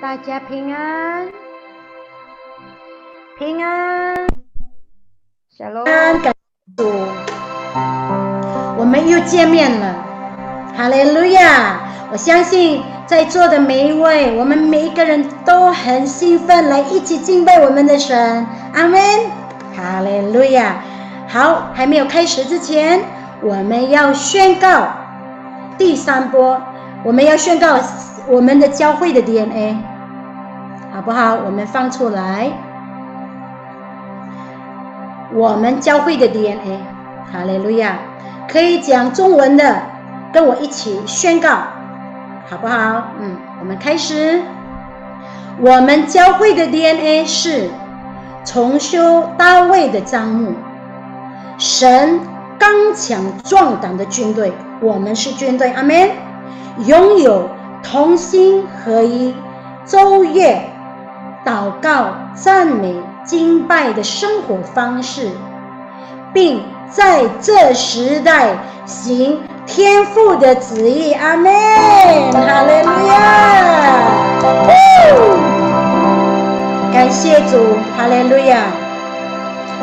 大家平安，平安，小龙，感谢主，我们又见面了，哈利路亚！我相信在座的每一位，我们每一个人都很兴奋，来一起敬拜我们的神，阿们，哈利路亚！好，还没有开始之前，我们要宣告第三波，我们要宣告我们的教会的 DNA， 好不好？我们放出来。我们教会的 DNA， 哈利路亚！可以讲中文的，跟我一起宣告，好不好？我们开始。我们教会的 DNA 是重修大卫的帐幕，神刚强壮胆的军队，我们是军队，阿们。拥有同心合一、昼夜祷告、赞美、敬拜的生活方式，并在这时代行天父的旨意，阿们，哈利路亚！感谢主，哈利路亚，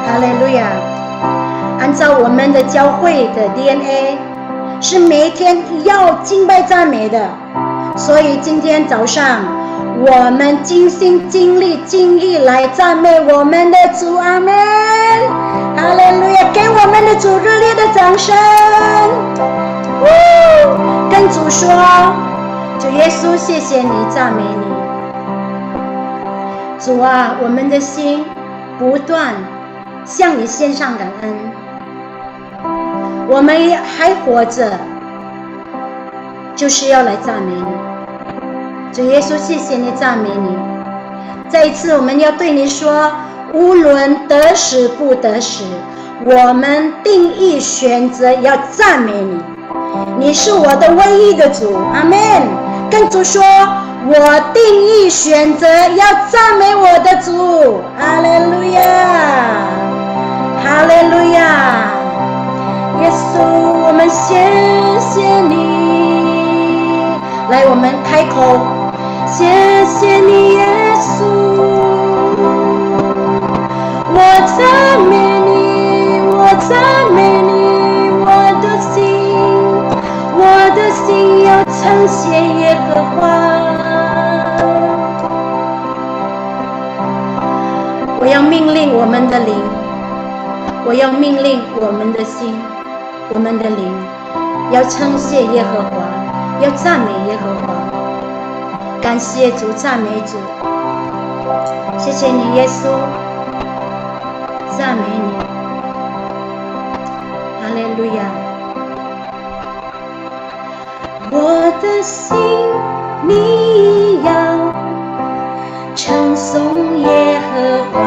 哈利路亚！按照我们的教会的 DNA， 是每一天要敬拜赞美的，所以今天早上我们尽心尽力尽意来赞美我们的主，阿们，哈利路亚！给我们的主热烈的掌声！跟主说，主耶稣，谢谢你，赞美你。主啊，我们的心不断向你献上感恩，我们还活着，就是要来赞美你。主耶稣，谢谢你，赞美你。再一次，我们要对你说，无论得时不得时，我们定义选择要赞美你。你是我的唯一的主，阿们。跟主说，我定义选择要赞美我的主，哈利路亚，哈利路亚。耶稣，我们谢谢你。来，我们开口，谢谢你，耶稣，我赞美你，我赞美你，我的心要称谢耶和华。我要命令我们的灵，我要命令我们的心，我们的灵要称谢耶和华，要赞美耶和华。感谢主，赞美主，谢谢你，耶稣，赞美你，哈利路亚。我的心，你要称颂耶和华，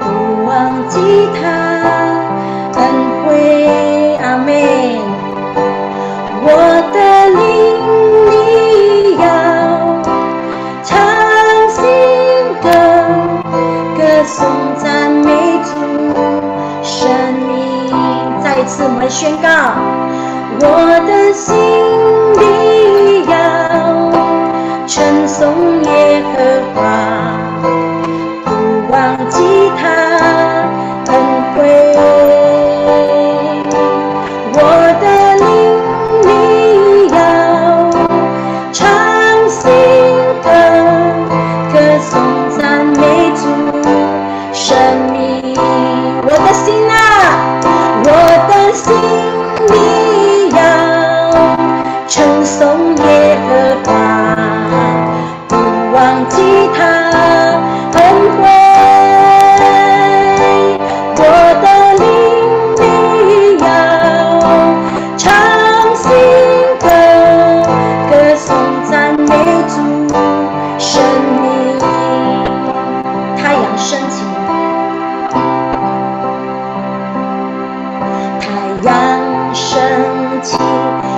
不忘记他恩惠，阿们。我的灵，你要唱新歌，歌颂赞美主生命。再一次我们宣告，我的心里要称颂耶和华，不忘记他恩惠。我的灵里要唱新歌，歌颂赞美主生命。我的心啊，我的心里要称颂耶和华，不忘记他恩惠。我的灵里要唱新歌，歌颂赞美主生命。太阳升起，太阳升起，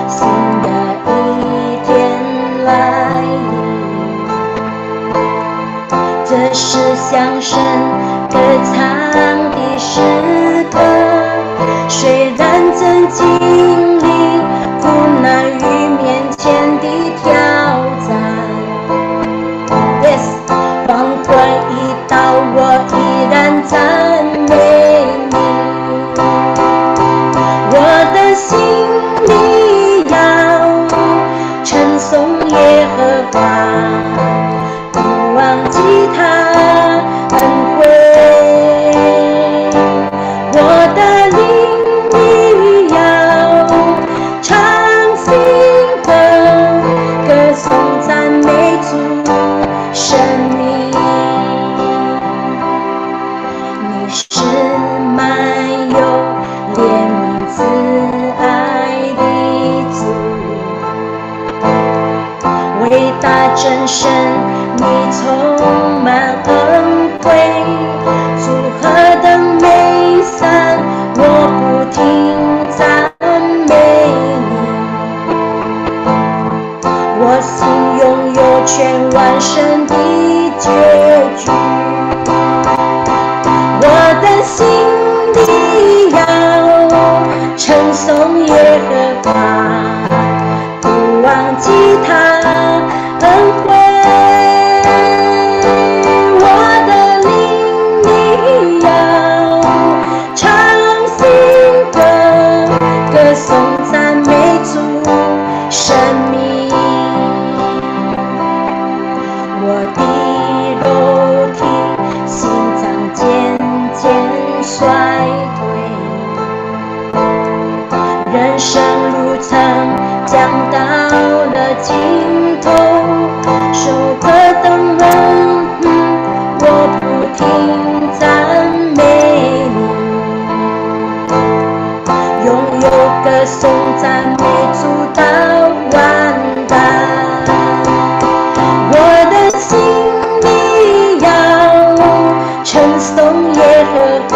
新的一天来临。这是向神歌唱的时刻，虽然正经历苦难与面前的挑战，颂耶和华，不忘记他恩惠。我的灵里要唱新歌，歌颂赞美主生命。你是满有怜悯慈爱的主，伟大真神，你充满恩惠，主何等美善，我不停赞美你。我心拥有全完胜的结局，我的心里要称颂耶和华，不忘记他恩惠。我的灵里要唱新歌，歌颂赞美主生命。我的肉体心脏渐渐衰退，人生路程将到了尽头，受何等荣，我不停赞美你，拥有歌颂赞美主到万代。我的心里要称颂耶和华，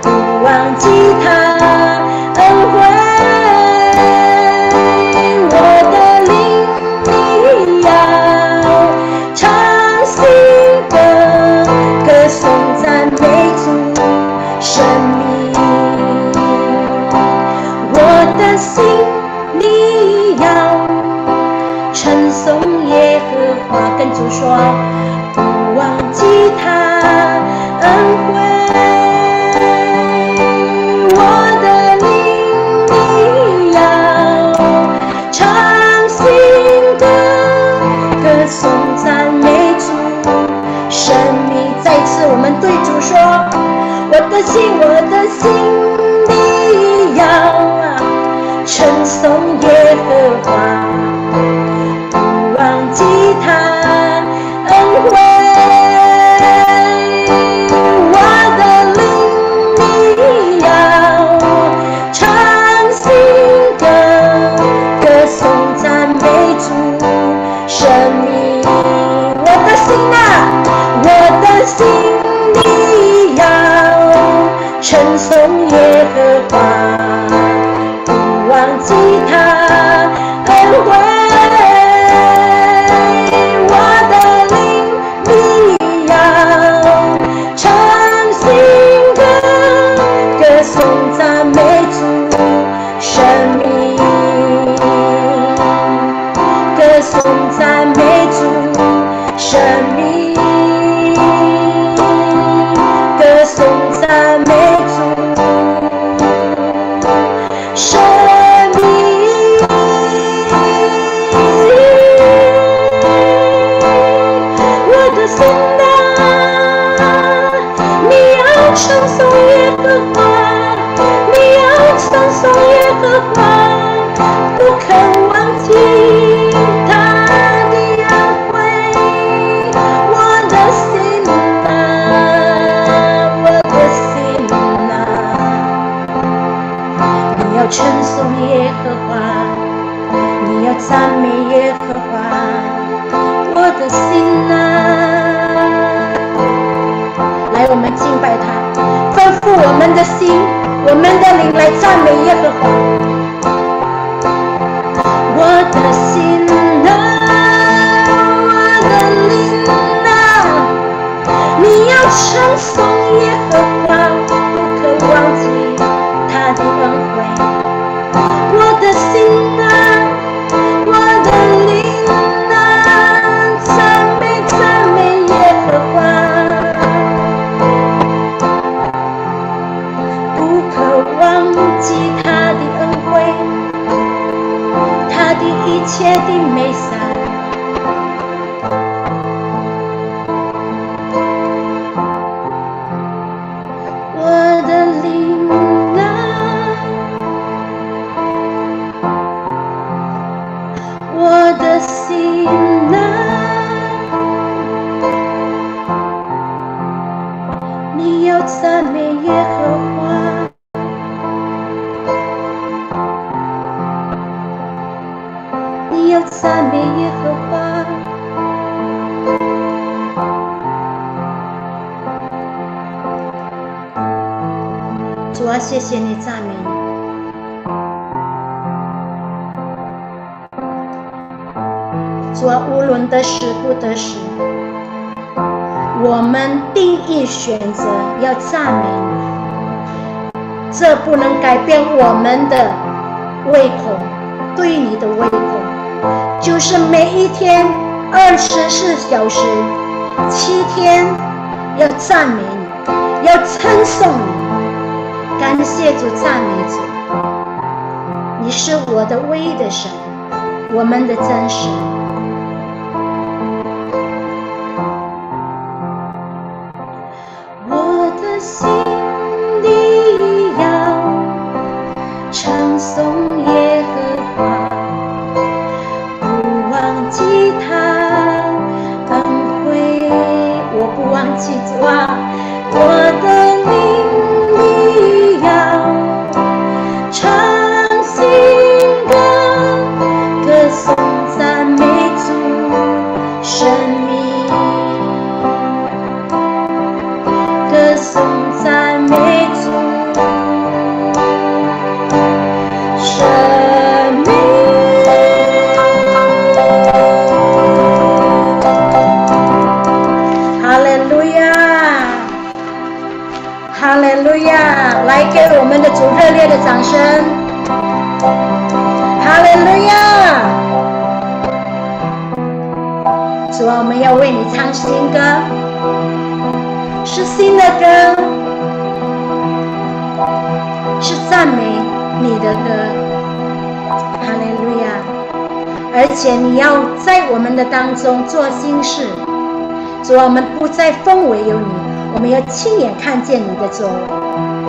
不忘记他恩惠。我的灵里要唱新歌，歌颂赞美主生命。我的心里要称颂耶和华，跟主说，不忘记他恩惠。我的灵里要唱新歌，歌颂赞美主生命。再次我们对主说，我的心里要称颂耶和华，不忘记他恩惠。我的灵里要唱新歌，歌颂赞美主生命。我的心里要称颂耶和华，不忘记他恩惠。我的灵里要唱新歌，歌颂赞美主生命，歌颂赞美主生命，歌颂赞美主生命。我的心啊，你要称颂耶和华，你要称颂耶和华，不可忘记他的恩惠。我的心啊，我的心啊，你要称颂耶和华，你要赞美耶和华，我的心啊。来，我们敬拜他，吩咐我们的心，我们的灵来赞美耶和华。我的心啊，我的灵啊，你要称颂耶和华，不可忘记他的恩惠。我的心啊，我的灵啊，赞美耶和华，不可忘记他的恩美善。我的灵啊，我的心啊，你要赞美耶和华。你要赞美耶和华。主啊，谢谢你，赞美你。主啊，无论得时不得时，我们定义选择要赞美你。这不能改变我们的胃口，对你的胃口，就是每一天24小时7天要赞美你，要称颂你。感谢主，赞美主，你是我的唯一的神，我们的真神。我的心里要称颂耶和华，不忘记他恩惠，我不忘记主啊，我的灵里要唱新歌，歌颂赞美主生命，歌颂赞美主生命。哈利路亚，哈利路亚！来给我们的主热烈的掌声！哈利路亚！主啊，我们要为你唱新歌，是新的歌，是赞美你的歌。哈利路亚！而且你要在我们的当中做新事。主啊，我们不再风闻有你，我们要亲眼看见你的作为，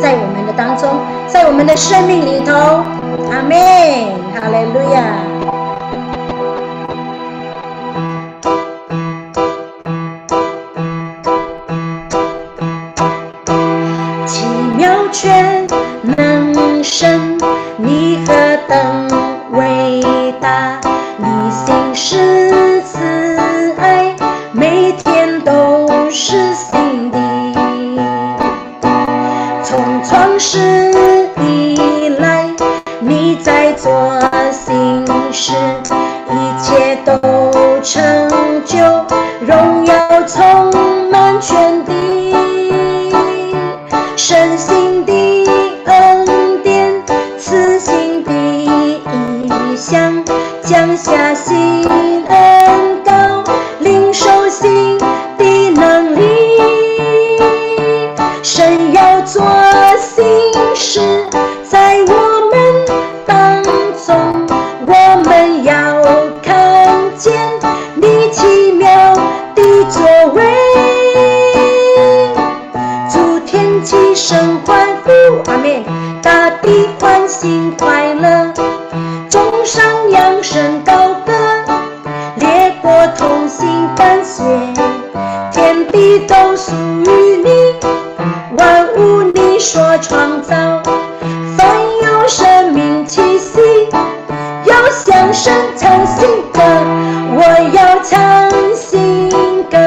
在我们的当中，在我们的生命里头。阿们，哈利路亚。奇妙全能神，你何等伟大，你心是慈爱，每天都是新的。从创世以来，你在做新事，一切都成就，荣耀充满全地。神性的恩典，慈心的意象，降下新恩膏，领受新的能力。神要做新事，在我们当中，我们要看见你奇妙的作为。祝天气生欢呼，阿们！大地欢欣快乐，众山扬声高歌，列国同心感谢，天地都属于你，万物你所创造，凡有生命气息，要向神唱新歌。我要唱新歌，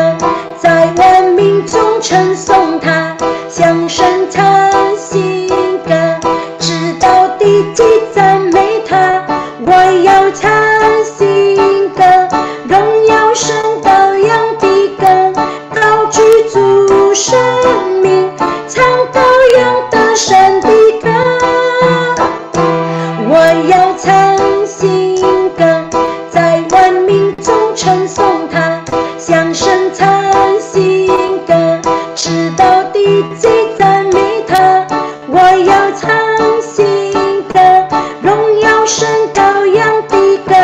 在万民中称颂他，向神唱新歌，直到地极赞美他。我要唱新歌，荣耀神羔羊的歌，高举主生命，唱羔羊的神的歌。我要唱新歌，在万民中称颂他，向神唱新歌，直到地极赞美他。我要唱新歌，荣耀神羔羊的歌，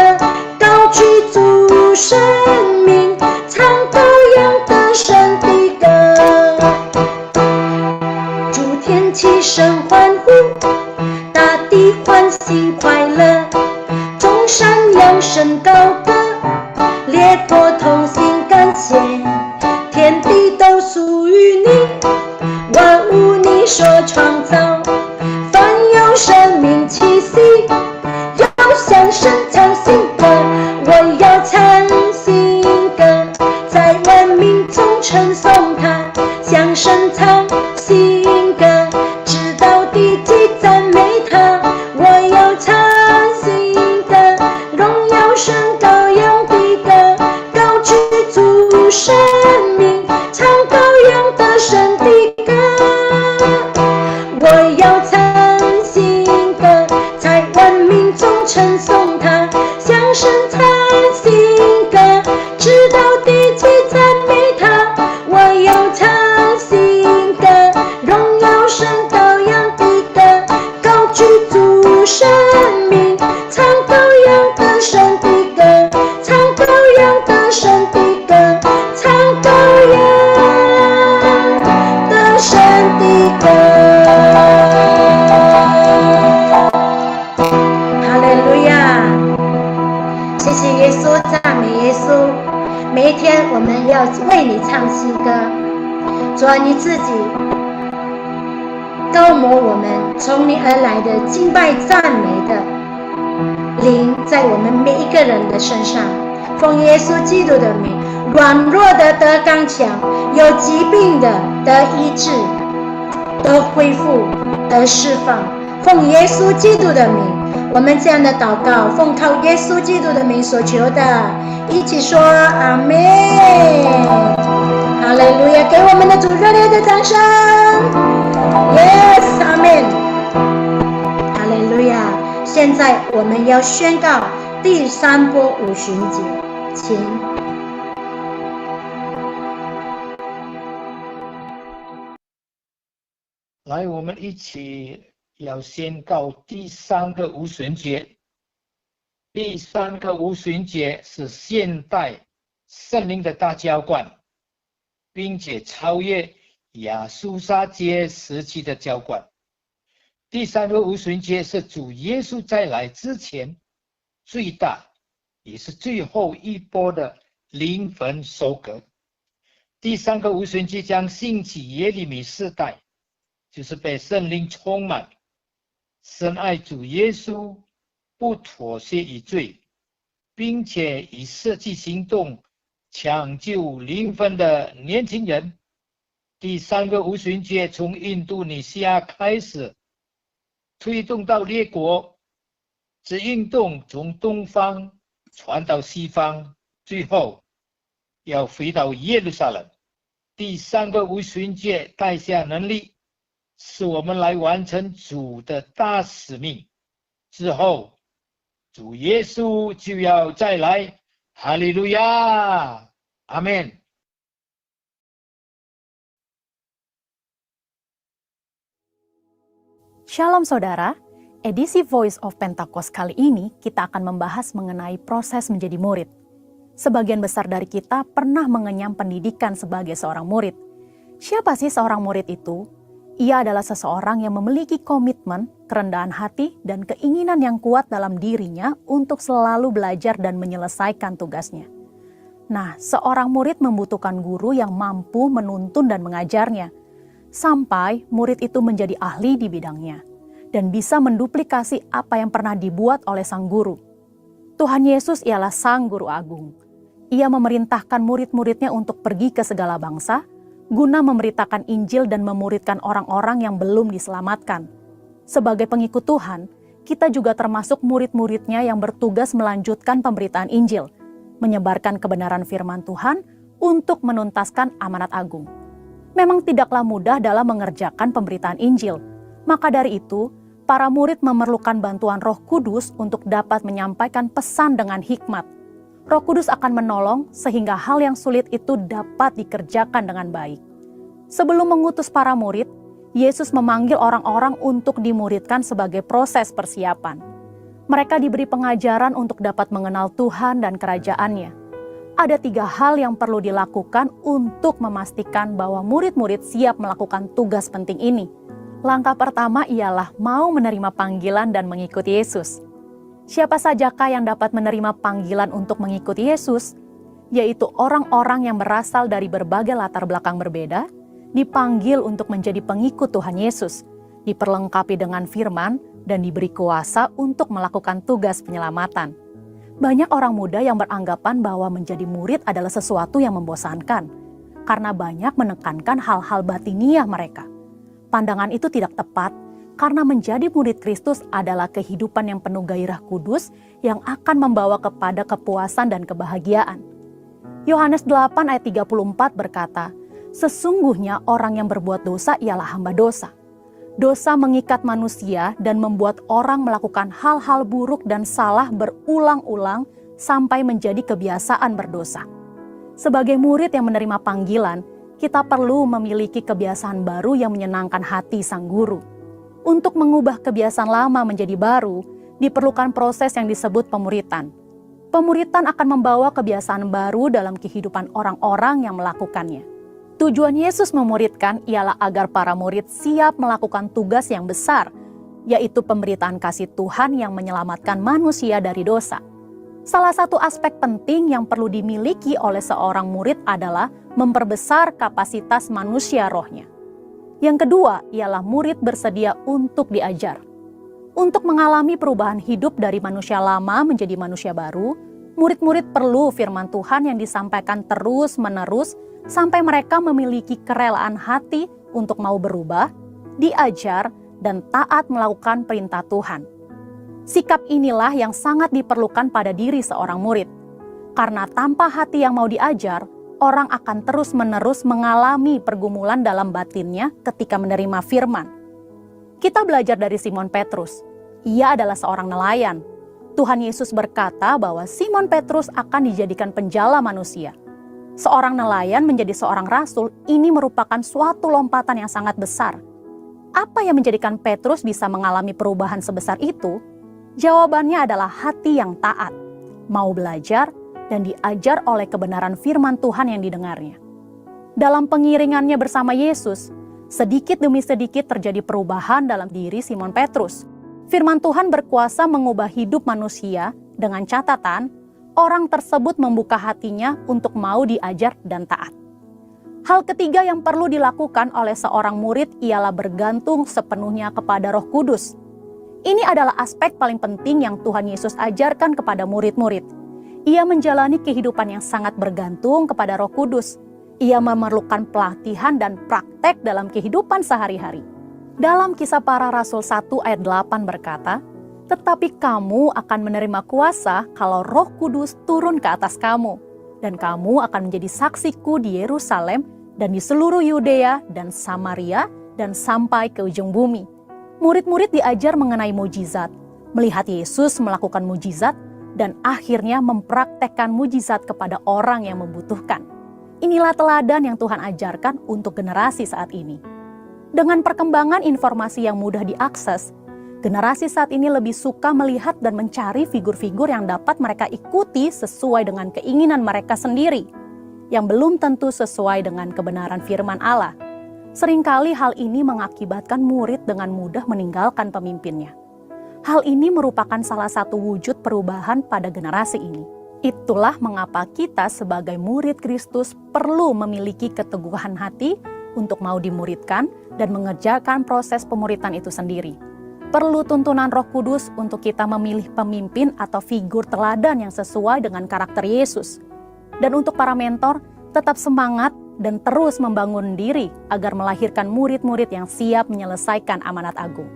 高举生命，唱羔羊的神的歌。诸天齐声欢呼，大地欢欣快乐，众山扬声高歌，列国同心感谢，天地都属于你，万物你所创造，凡有生命气息，要向神唱新歌，我要唱新歌，在万民中称颂他，向神唱新歌，直到地极赞美他，我要唱新歌，荣耀神羔羊的歌，高举主生命，唱羔羊的神的歌，我要唱新歌，在万民中称颂他，向神唱新歌，直到地极赞美他，我要唱新歌，荣耀神羔羊的歌，高举主生命，唱羔羊的神的歌，唱羔羊的神的歌，唱羔羊的神的歌。哈利路亚！谢谢耶稣，赞美耶稣。每一天我们要为你唱新歌，主啊，你自己高摩我们从你而来的敬拜赞美的灵在我们每一个人的身上，奉耶稣基督的名，软弱的得刚强，有疾病的得医治，得恢复，得释放，奉耶稣基督的名，我们这样的祷告，奉靠耶稣基督的名所求的，一起说阿们。哈利路亚！给我们的主热烈的掌声。Yes， 阿们。哈利路亚！现在我们要宣告第三波五旬节，请。来，我们一起要宣告第三个五旬节。第三个五旬节是现代圣灵的大浇灌，并且超越亚述沙节时期的浇灌。第三个五旬节是主耶稣再来之前最大也是最后一波的灵魂收割。第三个五旬节将兴起耶利米世代，就是被圣灵充满，深爱主耶稣，不妥协于罪，并且以实际行动抢救灵魂的年轻人。第三个五旬节从印度尼西亚开始，推动到列国，这运动从东方传到西方，最后要回到耶路撒冷。第三个五旬节带下能力，是我们来完成主的大使命，之后主耶稣就要再来。哈利路亚，阿们。Shalom saudara, edisi Voice of Pentecost kali ini kita akan membahas mengenai proses menjadi murid. Sebagian besar dari kita pernah mengenyam pendidikan sebagai seorang murid. Siapa sih seorang murid itu? Ia adalah seseorang yang memiliki komitmen, kerendahan hati, dan keinginan yang kuat dalam dirinya untuk selalu belajar dan menyelesaikan tugasnya. Nah, seorang murid membutuhkan guru yang mampu menuntun dan mengajarnya, sampai murid itu menjadi ahli di bidangnya, dan bisa menduplikasi apa yang pernah dibuat oleh sang guru. Tuhan Yesus ialah sang guru agung. Ia memerintahkan murid-muridnya untuk pergi ke segala bangsa, guna memberitakan Injil dan memuridkan orang-orang yang belum diselamatkan. Sebagai pengikut Tuhan, kita juga termasuk murid-muridnya yang bertugas melanjutkan pemberitaan Injil, menyebarkan kebenaran firman Tuhan untuk menuntaskan amanat agung. Memang tidaklah mudah dalam mengerjakan pemberitaan Injil, maka dari itu, para murid memerlukan bantuan Roh Kudus untuk dapat menyampaikan pesan dengan hikmat. Roh Kudus akan menolong sehingga hal yang sulit itu dapat dikerjakan dengan baik. Sebelum mengutus para murid, Yesus memanggil orang-orang untuk dimuridkan sebagai proses persiapan. Mereka diberi pengajaran untuk dapat mengenal Tuhan dan kerajaannya. Ada 3 hal yang perlu dilakukan untuk memastikan bahwa murid-murid siap melakukan tugas penting ini. Langkah pertama ialah mau menerima panggilan dan mengikuti Yesus. Siapa sajakah yang dapat menerima panggilan untuk mengikuti Yesus? Yaitu orang-orang yang berasal dari berbagai latar belakang berbeda, dipanggil untuk menjadi pengikut Tuhan Yesus, diperlengkapi dengan firman, dan diberi kuasa untuk melakukan tugas penyelamatan. Banyak orang muda yang beranggapan bahwa menjadi murid adalah sesuatu yang membosankan, karena banyak menekankan hal-hal batiniah mereka. Pandangan itu tidak tepat, karena menjadi murid Kristus adalah kehidupan yang penuh gairah kudus yang akan membawa kepada kepuasan dan kebahagiaan. Yohanes 8 ayat 34 berkata, "Sesungguhnya orang yang berbuat dosa ialah hamba dosa." Dosa mengikat manusia dan membuat orang melakukan hal-hal buruk dan salah berulang-ulang sampai menjadi kebiasaan berdosa. Sebagai murid yang menerima panggilan, kita perlu memiliki kebiasaan baru yang menyenangkan hati sang guru. Untuk mengubah kebiasaan lama menjadi baru, diperlukan proses yang disebut pemuritan. Pemuritan akan membawa kebiasaan baru dalam kehidupan orang-orang yang melakukannya. Tujuan Yesus memuridkan ialah agar para murid siap melakukan tugas yang besar, yaitu pemberitaan kasih Tuhan yang menyelamatkan manusia dari dosa. Salah satu aspek penting yang perlu dimiliki oleh seorang murid adalah memperbesar kapasitas manusia rohnya. Yang kedua ialah murid bersedia untuk diajar. Untuk mengalami perubahan hidup dari manusia lama menjadi manusia baru, murid-murid perlu firman Tuhan yang disampaikan terus-menerus sampai mereka memiliki kerelaan hati untuk mau berubah, diajar, dan taat melakukan perintah Tuhan. Sikap inilah yang sangat diperlukan pada diri seorang murid. Karena tanpa hati yang mau diajar, orang akan terus-menerus mengalami pergumulan dalam batinnya ketika menerima firman. Kita belajar dari Simon Petrus. Ia adalah seorang nelayan. Tuhan Yesus berkata bahwa Simon Petrus akan dijadikan penjala manusia. Seorang nelayan menjadi seorang rasul, ini merupakan suatu lompatan yang sangat besar. Apa yang menjadikan Petrus bisa mengalami perubahan sebesar itu? Jawabannya adalah hati yang taat, mau belajar, dan diajar oleh kebenaran firman Tuhan yang didengarnya. Dalam pengiringannya bersama Yesus, sedikit demi sedikit terjadi perubahan dalam diri Simon Petrus. Firman Tuhan berkuasa mengubah hidup manusia dengan catatan orang tersebut membuka hatinya untuk mau diajar dan taat. Hal ketiga yang perlu dilakukan oleh seorang murid ialah bergantung sepenuhnya kepada Roh Kudus. Ini adalah aspek paling penting yang Tuhan Yesus ajarkan kepada murid-murid. Ia menjalani kehidupan yang sangat bergantung kepada Roh Kudus. Ia memerlukan pelatihan dan praktek dalam kehidupan sehari-hari. Dalam Kisah Para Rasul 1 ayat 8 berkata, "Tetapi kamu akan menerima kuasa kalau Roh Kudus turun ke atas kamu, dan kamu akan menjadi saksiku di Yerusalem dan di seluruh Yudea dan Samaria dan sampai ke ujung bumi." Murid-murid diajar mengenai mujizat, melihat Yesus melakukan mujizat, dan akhirnya mempraktekkan mujizat kepada orang yang membutuhkan. Inilah teladan yang Tuhan ajarkan untuk generasi saat ini. Dengan perkembangan informasi yang mudah diakses, generasi saat ini lebih suka melihat dan mencari figur-figur yang dapat mereka ikuti sesuai dengan keinginan mereka sendiri, yang belum tentu sesuai dengan kebenaran firman Allah. Seringkali hal ini mengakibatkan murid dengan mudah meninggalkan pemimpinnya. Hal ini merupakan salah satu wujud perubahan pada generasi ini. Itulah mengapa kita sebagai murid Kristus perlu memiliki keteguhan hati untuk mau dimuridkan dan mengerjakan proses pemuritan itu sendiri. Perlu tuntunan Roh Kudus untuk kita memilih pemimpin atau figur teladan yang sesuai dengan karakter Yesus. Dan untuk para mentor, tetap semangat dan terus membangun diri agar melahirkan murid-murid yang siap menyelesaikan amanat agung.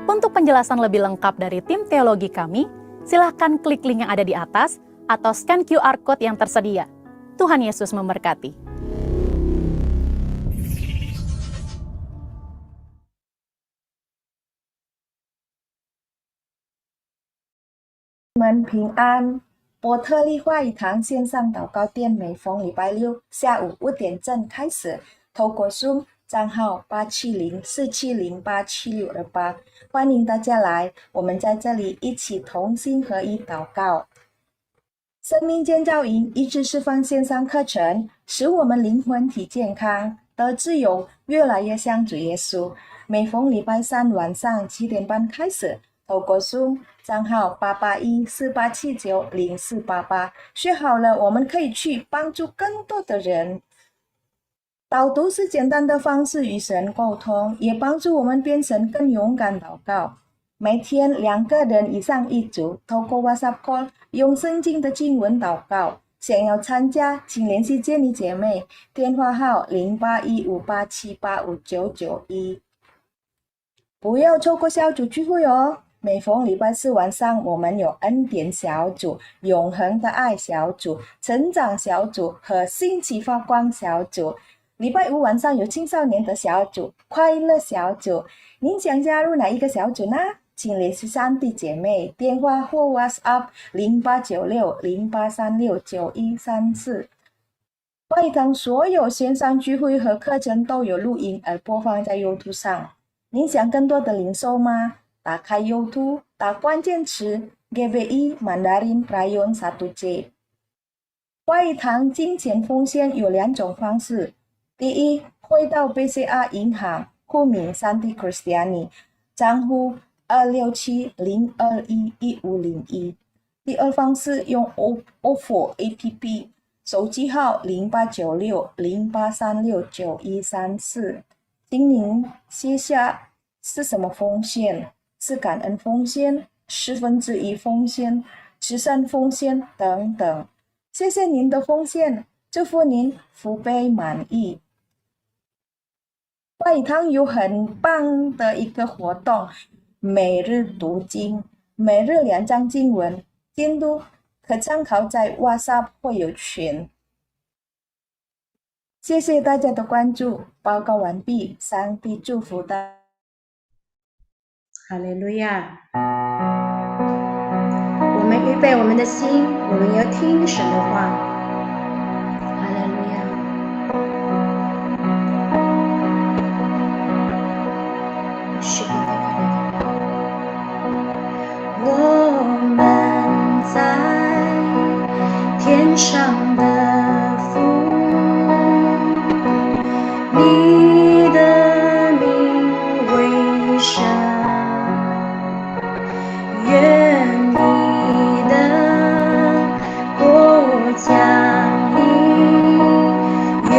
Untuk penjelasan lebih lengkap dari tim teologi kami, silahkan klik link yang ada di atas atau scan QR Code yang tersedia. Tuhan Yesus memberkati. 们平安。伯特利话语堂线上祷告店每逢礼拜六下午5点正开始，透过 Zoom 账号87047087628，欢迎大家来，我们在这里一起同心合一祷告。生命建造营一直释放线上课程，使我们灵魂体健康得自由，越来越像主耶稣。每逢礼拜三晚上7点半开始，透过 Zoom 账号88148790488，学好了，我们可以去帮助更多的人。导读是简单的方式与神沟通，也帮助我们变成更勇敢祷告。每天2个人以上一组，透过 WhatsApp call 用圣经的经文祷告。想要参加，请联系建妮姐妹，电话号0815878591。不要错过小组聚会哦！每逢礼拜四晚上，我们有恩典小组、永恒的爱小组、成长小组和兴起发光小组。礼拜五晚上有青少年的小组、快乐小组。您想加入哪一个小组呢？请联系3弟姐妹，电话或 WhatsApp 089608369134。外堂所有线上聚会和课程都有录音而播放在 YouTube 上。您想更多的领受吗？打开 YouTube， 打关键词 GBI Mandarin Rayon 1J。外堂金钱奉献有2种方式。第一，汇到 BCA 银行户名3D Kristiani， 账户26702111501。第二方式用 OFO APP， 手机号089608369134。请您写下是什么奉献，是感恩奉献、1/4奉献、慈善奉献等等。谢谢您的奉献，祝福您福杯满溢。外堂有很棒的一个活动，每日读经，每日2章经文，监督可参考在 WhatsApp 会友群。谢谢大家的关注，报告完毕，上帝祝福大家。哈利路亚！我们预备我们的心，我们要听神的话。哈利路亚！我们在天上的父，你的名为圣，愿你的国降临，愿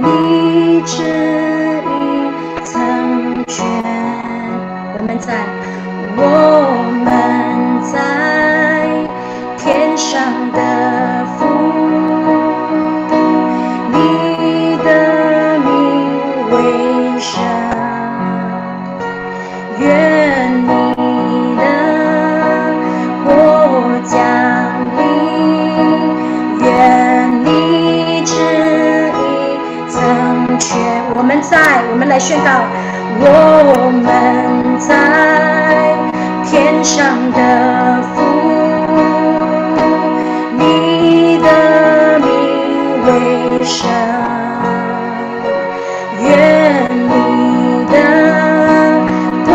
你旨意成全。我们在天上的父，你的名为圣，愿你的国降临，愿你旨意成全。我们来宣告，我们在天上的父，你的名为圣，愿你的国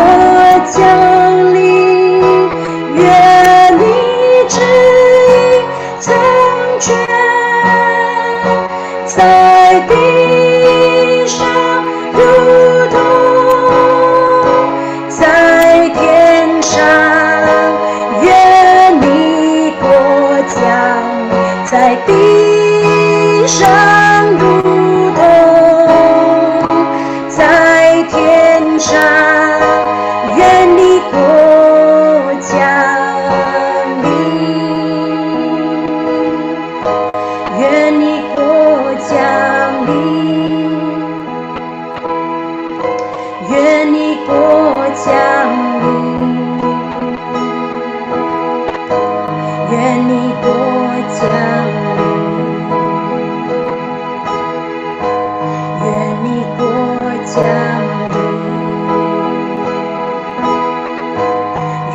降临，愿你旨意成全，在地上如同在天上，愿你国降临，在地上如同在天上，愿你国降临，愿你国降临，愿你国降临，愿你国降临，愿你国降临，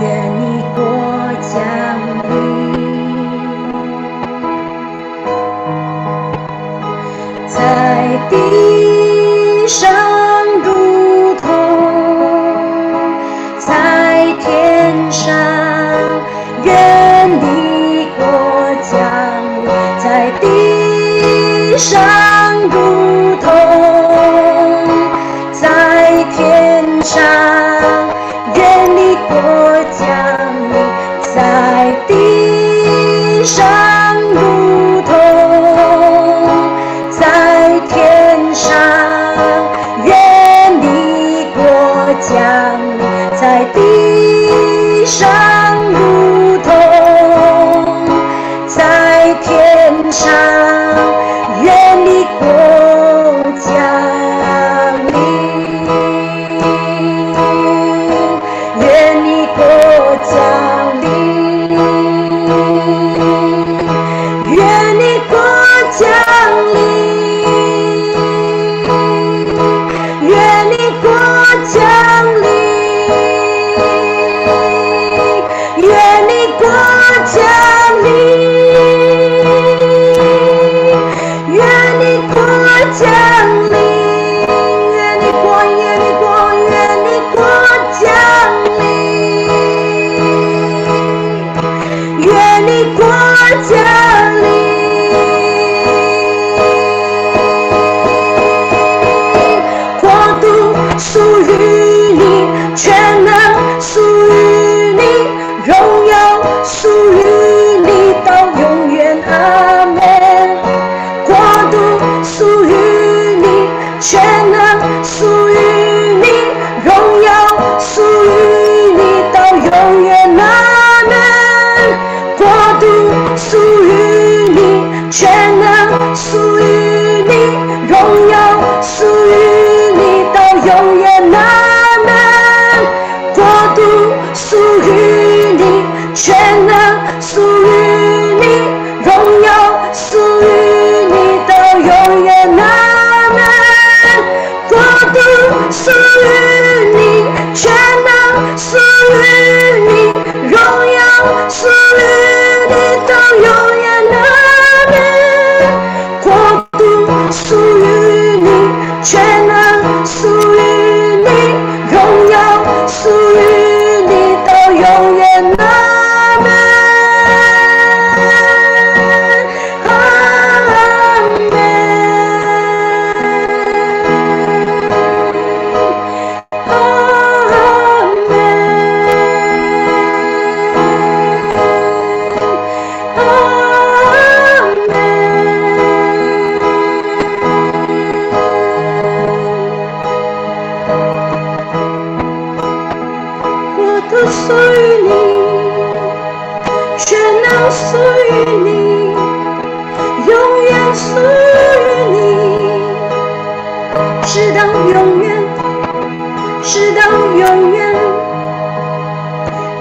愿你国降临，在地上如同在天上，愿你国降在地上如同在天上，愿你国降临，在地上如同在天上，愿你国降临，在地上如同在天上，愿你国降临，愿你国降临，愿你国降临，愿你国降临，愿你国降临，愿你国降临，愿你国，愿你国，愿你国降临，愿你国降临，国度属于你，全能属于你，荣耀属于你到永远，阿门。国度属于你，全能属于你，荣耀属于你到永远，阿门。国度属于你，全能属于你，荣耀属于你到永远，阿门。国度属于你，全能属于你，荣耀属于你到永远，阿门。国度属于你，全能属于你，荣耀属于你到永远，阿门。国度属于你，全能属于你，荣耀属于你到永远，阿门。阿门。阿门。阿门。国度属于你，全能属于你，永远属于你，直到永远，直到永远。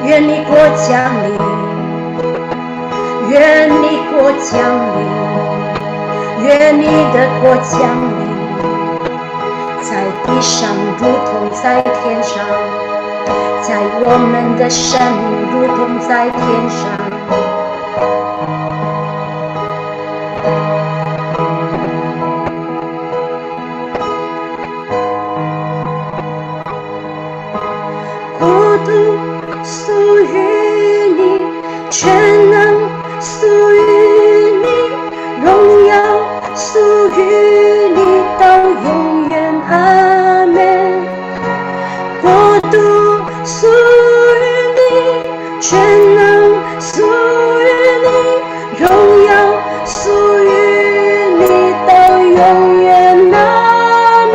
愿你国降临，愿你国降临，愿你的国降临，在地上如同在天上，在我们的生命如同在天上。国度属于你，全能属于你，荣耀属于你到永远，阿门。国度属于你，全能属于你，荣耀属于你到永远，阿门。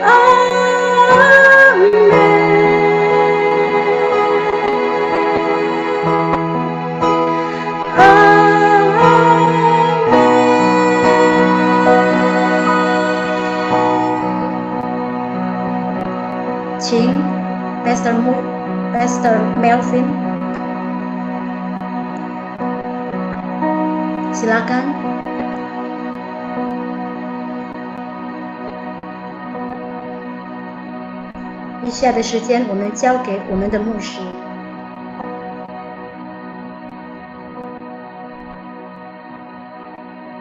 阿门。阿请 Pastor Melvin， silakan。以下的时间我们交给我们的牧师。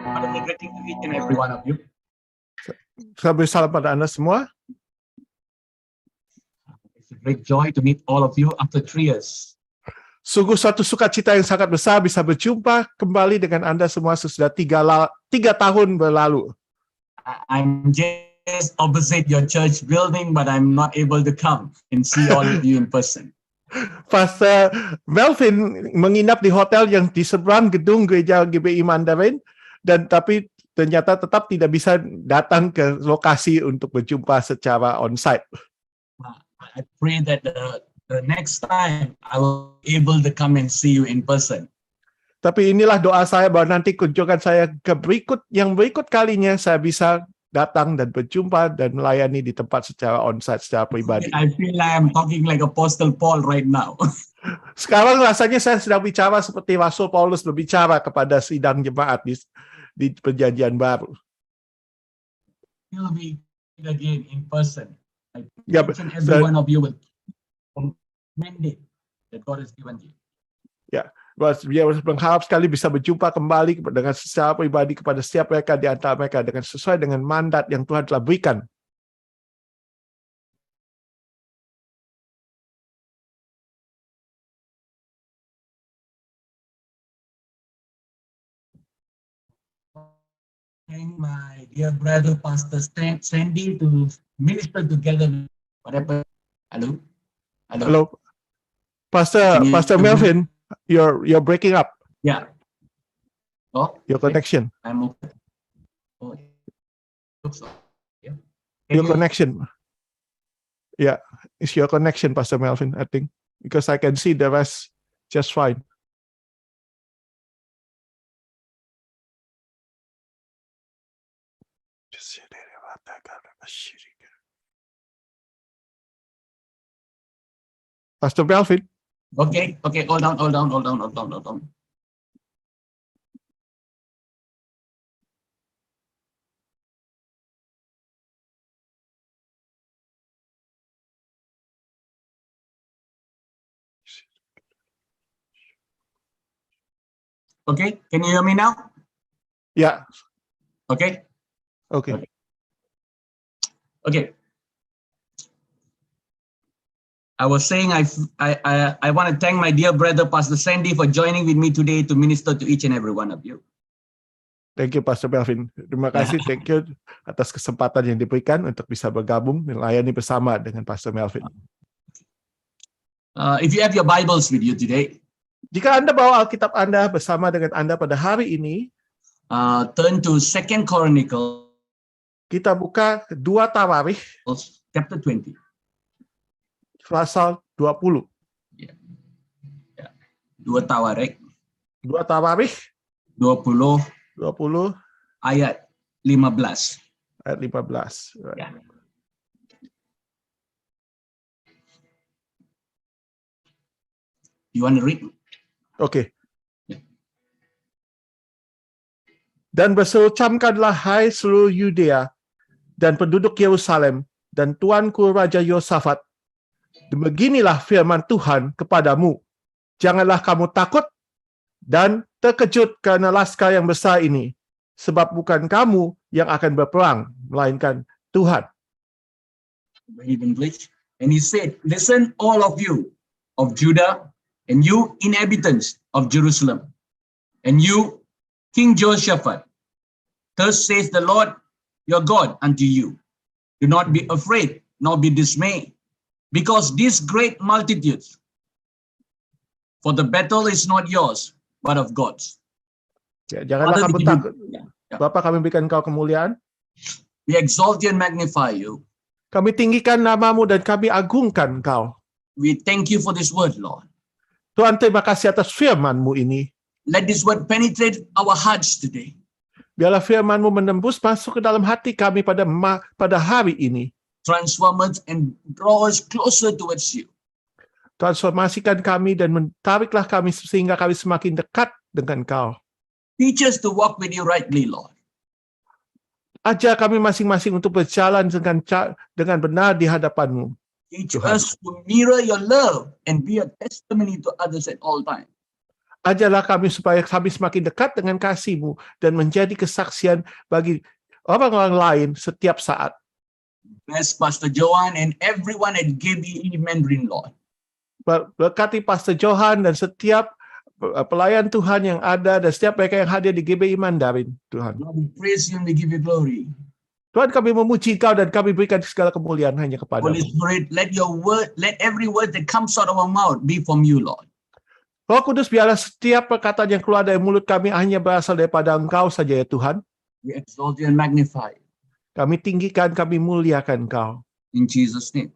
Wonderful greeting to each and every one of you. Saya beri salam pada Anda semua. It's a great joy to meet all of you after 3 years. Sungguh suatu sukacita yang sangat besar bisa berjumpa kembali dengan Anda semua sesudah 3 tahun berlalu. I'm just opposite your church building, but I'm not able to come and see all of you in person. Pastor Melvin menginap di hotel yang di seberang gedung gereja GBI Mandarin, dan tapi ternyata tetap tidak bisa datang ke lokasi untuk berjumpa secara on-site. I pray that the next time I will be able to come and see you in person. Tapi inilah doa saya bahwa nanti kunjungan saya yang berikut kalinya saya bisa datang dan berjumpa dan melayani di tempat secara on-site, secara pribadi. I feel like I'm talking like Apostle Paul right now. Sekarang rasanya saya sedang bicara seperti Rasul Paulus berbicara kepada sidang jemaat di Perjanjian Baru. You'll be again in person. Ya, Each and every one of you will mandate that God has given you. Ya, dia berharap sekali bisa berjumpa kembali dengan secara pribadi kepada setiap mereka di antara mereka dengan sesuai dengan mandat yang Tuhan telah berikan. Thank my dear brother Pastor Sandy to minister together. Whatever. Hello. Hello, Pastor Melvin, you're breaking up. Yeah. Oh, Your connection. I'm okay. Oh, looks like, yeah. Your connection. Yeah, it's your connection, Pastor Melvin, I think, because I can see the rest just fine. Pastor Melvin. Okay, hold on. Okay, can you hear me now? Yeah. Okay. Okay. Okay. I was saying I want to thank my dear brother Pastor Sandy for joining with me today to minister to each and every one of you. Thank you, Pastor Melvin. Terima kasih, thank you atas kesempatan yang diberikan untuk bisa bergabung melayani bersama dengan Pastor Melvin. If you have your Bibles with you today, jika Anda bawa Alkitab Anda bersama dengan Anda pada hari ini, turn to 2 Chronicles, kita buka 2 Tawarikh, chapter 20. pasal 20. 2 Tawarikh 20 ayat 15. ayat 15. Right. Yeah. You want to read? Oke. Dan berseru-camkanlah hai seluruh Yudea dan penduduk Yerusalem dan tuanku Raja Yosafat. Beginilah firman Tuhan kepadamu. Janganlah kamu takut dan terkejut karena laskar yang besar ini, sebab bukan kamu yang akan berperang, melainkan Tuhan. And he said, listen all of you of Judah, and you inhabitants of Jerusalem, and you King Jehoshaphat, thus says the Lord your God unto you, do not be afraid, nor be dismayed, because these great multitudes, for the battle is not yours, but of God's. Ya, janganlah kamu takut. Bapa, kami berikan Engkau kemuliaan. We exalt you and magnify you. Kami tinggikan namamu dan kami agungkan Engkau. We thank you for this word, Lord. Tuhan, terima kasih atas firman-Mu ini. Let this word penetrate our hearts today. Biarlah firman-Mu menembus masuk ke dalam hati kami pada hari ini. Transform us and draw us closer towards you. Transformasikan kami dan mentariklah kami sehingga kami semakin dekat dengan Kau. Teach us to walk with you rightly, Lord. Ajar kami masing-masing untuk berjalan dengan benar di hadapan-Mu. Teach us to mirror your love and be a testimony to others at all times. Ajarlah kami supaya kami semakin dekat dengan kasih-Mu dan menjadi kesaksian bagi orang-orang lain setiap saat. Bless Pastor Joan and everyone at GBE Mandarin, Lord. Berkati Pastor Johan dan setiap pelayan Tuhan yang ada dan setiap mereka yang hadir di GBI Mandarin, Tuhan. Lord, we praise you and we give you glory. Tuhan, kami memuji Kau dan kami berikan segala kemuliaan hanya Holy kepada-Mu. Spirit, let every word that comes out of our mouth be from you, Lord. Roh Kudus, biarlah setiap perkataan yang keluar dari mulut kami hanya berasal daripada Engkau saja ya Tuhan. We exalt you and magnify you. Kami tinggikan, kami muliakan Kau. In Jesus' name.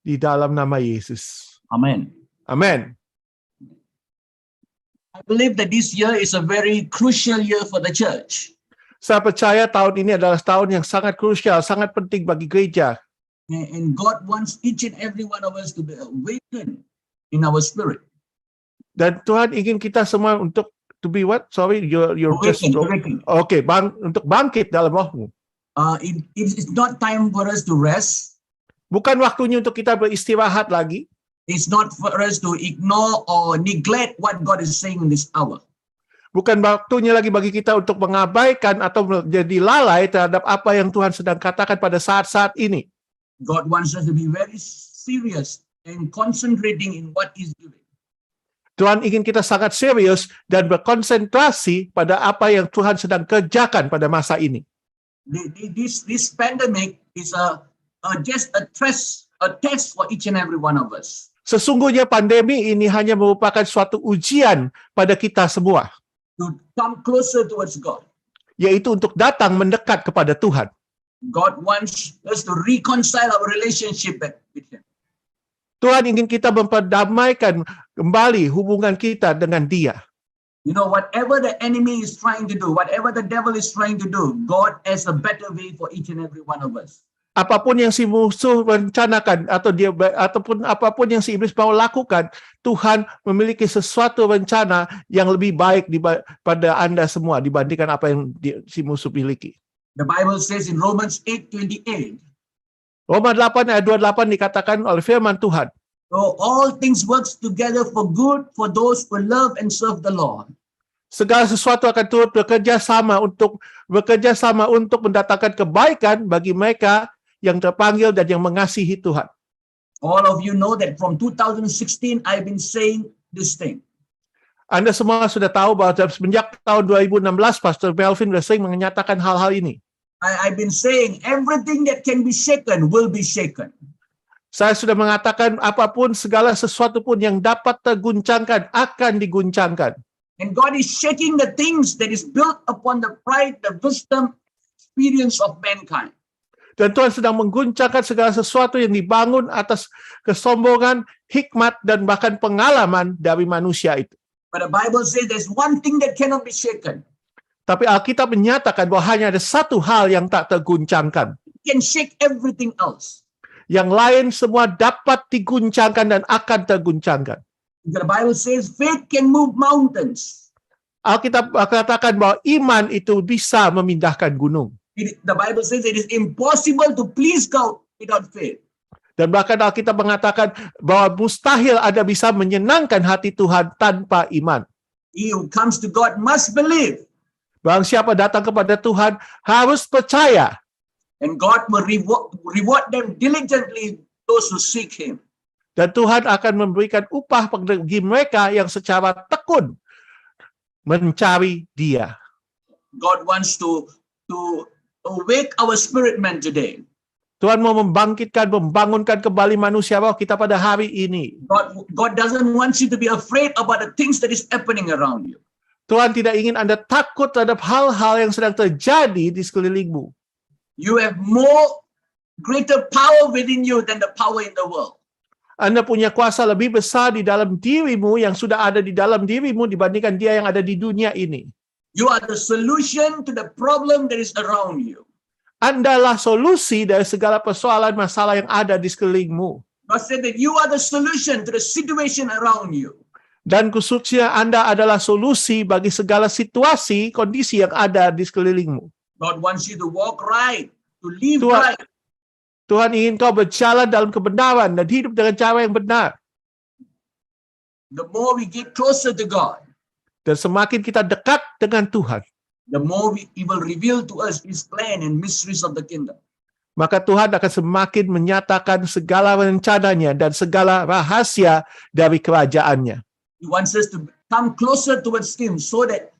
Di dalam nama Yesus. Amen. Amin. I believe that this year is a very crucial year for the church. Saya percaya tahun ini adalah tahun yang sangat krusial, sangat penting bagi gereja. And God wants each and every one of us to be awakened in our spirit. Dan Tuhan ingin kita semua untuk to be what? Sorry, you're just Awakened. okay, untuk bangkit dalam rohmu. It's not time for us to rest. Bukan waktunya untuk kita beristirahat lagi. It's not for us to ignore or neglect what God is saying in this hour. Bukan waktunya lagi bagi kita untuk mengabaikan atau menjadi lalai terhadap apa yang Tuhan sedang katakan pada saat-saat ini. God wants us to be very serious and concentrating in what He's doing. Tuhan ingin kita sangat serius dan berkonsentrasi pada apa yang Tuhan sedang kerjakan pada masa ini. This pandemic is just a test for each and every one of us. Sesungguhnya pandemi ini hanya merupakan suatu ujian pada kita semua, To come closer towards God. yaitu untuk datang mendekat kepada Tuhan. God wants us to reconcile our relationship with Him. Tuhan ingin kita memperdamaikan kembali hubungan kita dengan Dia. You know, whatever the enemy is trying to do, whatever the devil is trying to do, God has a better way for each and every one of us. Apapun yang si musuh rencanakan ataupun apapun yang si iblis mau lakukan, Tuhan memiliki sesuatu rencana yang lebih baik pada Anda semua dibandingkan apa yang si musuh miliki. The Bible says in Romans 8:28, Roma 8 ayat 28 dikatakan oleh firman Tuhan, so all things works together for good for those who love and serve the Lord. segala sesuatu akan turut bekerja sama untuk mendatangkan kebaikan bagi mereka yang terpanggil dan yang mengasihi Tuhan. All of you know that from 2016, I've been saying this thing. Anda semua sudah tahu bahwa semenjak tahun 2016, Pastor Melvin sudah sering menyatakan hal-hal ini. I've been saying everything that can be shaken will be shaken. Saya sudah mengatakan apapun, segala sesuatu pun yang dapat terguncangkan akan diguncangkan. And God is shaking the things that is built upon the pride, the wisdom, experience of mankind. Dan Tuhan sedang mengguncangkan segala sesuatu yang dibangun atas kesombongan, hikmat, dan bahkan pengalaman dari manusia itu. But the Bible says there's one thing that cannot be shaken. Tapi Alkitab menyatakan bahwa hanya ada satu hal yang tak terguncangkan. It can shake everything else. Yang lain semua dapat diguncangkan dan akan terguncangkan. The Bible says faith can move mountains. Alkitab katakan bahwa iman itu bisa memindahkan gunung. The Bible says it is impossible to please God without faith. Dan bahkan Alkitab mengatakan bahwa mustahil ada bisa menyenangkan hati Tuhan tanpa iman. He who comes to God must believe. Barang siapa datang kepada Tuhan harus percaya. And God will reward them diligently, those who seek Him. Dan Tuhan akan memberikan upah bagi mereka yang secara tekun mencari Dia. God wants to awake our spirit man today. Tuhan mau membangunkan kembali manusia roh kita pada hari ini. God doesn't want you to be afraid about the things that is happening around you. Tuhan tidak ingin Anda takut terhadap hal-hal yang sedang terjadi di sekelilingmu. You have more greater power within you than the power in the world. Anda punya kuasa lebih besar di dalam dirimu yang sudah ada di dalam dirimu dibandingkan dia yang ada di dunia ini. You are the solution to the problem that is around you. Andalah solusi dari segala persoalan masalah yang ada di sekelilingmu. God said that you are the solution to the situation around you. Dan khususnya Anda adalah solusi bagi segala situasi, kondisi yang ada di sekelilingmu. God wants you to walk right, to live Tuhan, right. Tuhan ingin kau berjalan dalam kebenaran dan hidup dengan cara yang benar. The more we get closer to God, Dan semakin kita dekat dengan Tuhan, the more He will reveal to us His plan and mysteries of the kingdom. maka Tuhan akan semakin menyatakan segala rencananya dan segala rahasia dari kerajaannya. He wants us to come closer towards Him so that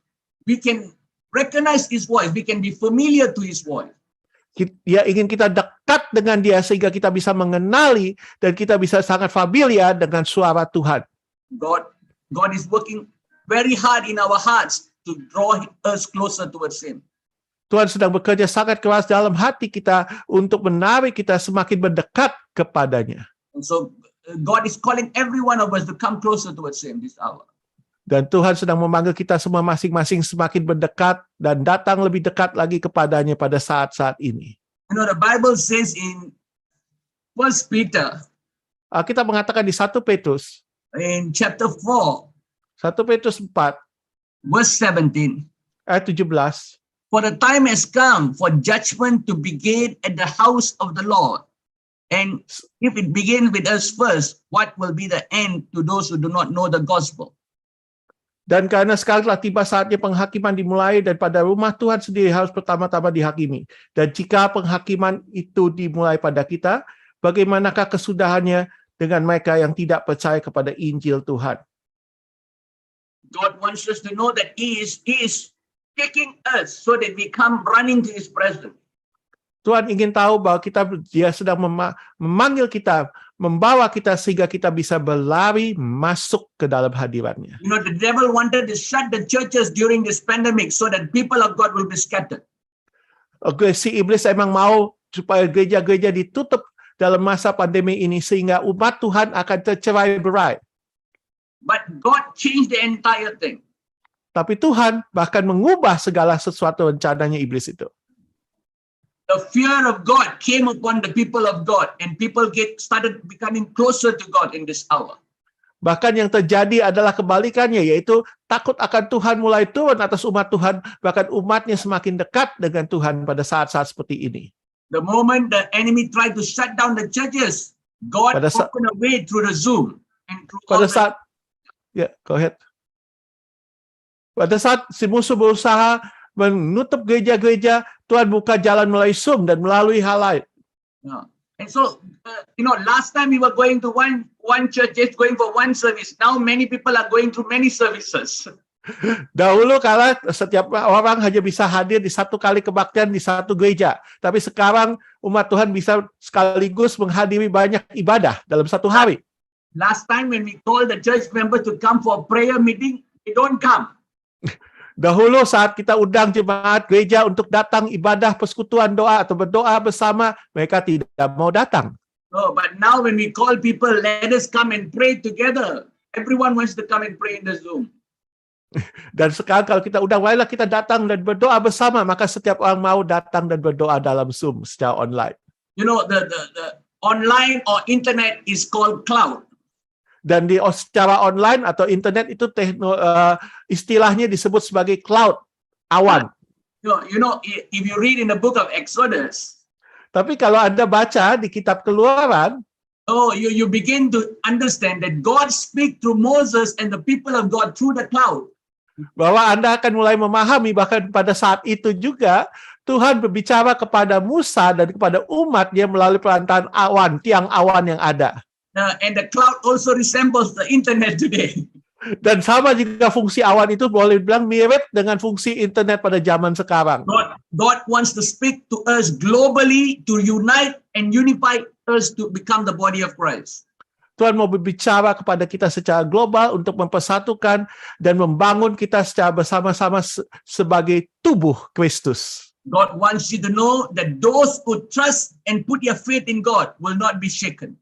we can recognize His voice, we can be familiar to His voice. Dia ingin kita dekat dengan Dia sehingga kita bisa mengenali dan kita bisa sangat familiar dengan suara Tuhan. God is working very hard in our hearts to draw us closer towards Him. Tuhan sedang bekerja sangat keras dalam hati kita untuk menarik kita semakin mendekat kepadanya. And so God is calling every one of us to come closer towards Him this hour. Dan Tuhan sedang memanggil kita semua masing-masing semakin mendekat dan datang lebih dekat lagi kepadanya pada saat-saat ini. You know, the Bible says in 1 Peter, Kita mengatakan di 1 Petrus, in chapter 4, 1 Petrus 4, verse 17, ayat 17, for the time has come for judgment to begin at the house of the Lord. And if it begins with us first, what will be the end to those who do not know the gospel? dan karena sekarang telah tiba saatnya penghakiman dimulai dan pada rumah Tuhan sendiri harus pertama-tama dihakimi. Dan jika penghakiman itu dimulai pada kita, bagaimanakah kesudahannya dengan mereka yang tidak percaya kepada Injil Tuhan? God wants us to know that He is taking us so that we come running to His presence. Tuhan ingin tahu bahwa Dia sedang memanggil kita, membawa kita sehingga kita bisa berlari masuk ke dalam hadirat-Nya. You know, the devil wanted to shut the churches during this pandemic so that people of God will be scattered. Si iblis emang mau supaya gereja-gereja ditutup dalam masa pandemi ini sehingga umat Tuhan akan tercerai-berai. But God changed the entire thing. Tapi Tuhan bahkan mengubah segala sesuatu rencananya iblis itu. The fear of God came upon the people of God, and people started becoming closer to God in this hour. Bahkan yang terjadi adalah kebalikannya, yaitu takut akan Tuhan mulai turun atas umat Tuhan, bahkan umatnya semakin dekat dengan Tuhan pada saat-saat seperti ini. The moment the enemy tried to shut down the churches, God opened a way through the Zoom and through all go ahead. Pada saat si musuh berusaha menutup gereja-gereja, Tuhan buka jalan melalui Zoom dan melalui hal lain. And so, last time we were going to one church, just going for one service. Now many people are going through many services. Dahulu kala setiap orang hanya bisa hadir di satu kali kebaktian di satu gereja. Tapi sekarang umat Tuhan bisa sekaligus menghadiri banyak ibadah dalam satu hari. Last time when we called the church members to come for a prayer meeting, they don't come. Dahulu saat kita undang jemaat gereja untuk datang ibadah persekutuan doa atau berdoa bersama, mereka tidak mau datang. Oh, but now when we call people, let us come and pray together. Everyone wants to come and pray in the Zoom. Dan sekarang kalau kita undang, marilah kita datang dan berdoa bersama, maka setiap orang mau datang dan berdoa dalam Zoom secara online. You know, the online or internet is called cloud. Dan secara online atau internet itu istilahnya disebut sebagai cloud, awan. You know, if you read in the book of Exodus, tapi kalau Anda baca di kitab Keluaran, you begin to understand that God speak through Moses and the people of God through the cloud. Bahwa Anda akan mulai memahami bahkan pada saat itu juga Tuhan berbicara kepada Musa dan kepada umatnya melalui perantaraan awan, tiang awan yang ada. And the cloud also resembles the internet today. Dan sama juga fungsi awan itu boleh dibilang mirip dengan fungsi internet pada zaman sekarang. God wants to speak to us globally to unite and unify us to become the body of Christ. Tuhan mau berbicara kepada kita secara global untuk mempersatukan dan membangun kita secara bersama-sama sebagai tubuh Kristus. God wants you to know that those who trust and put their faith in God will not be shaken.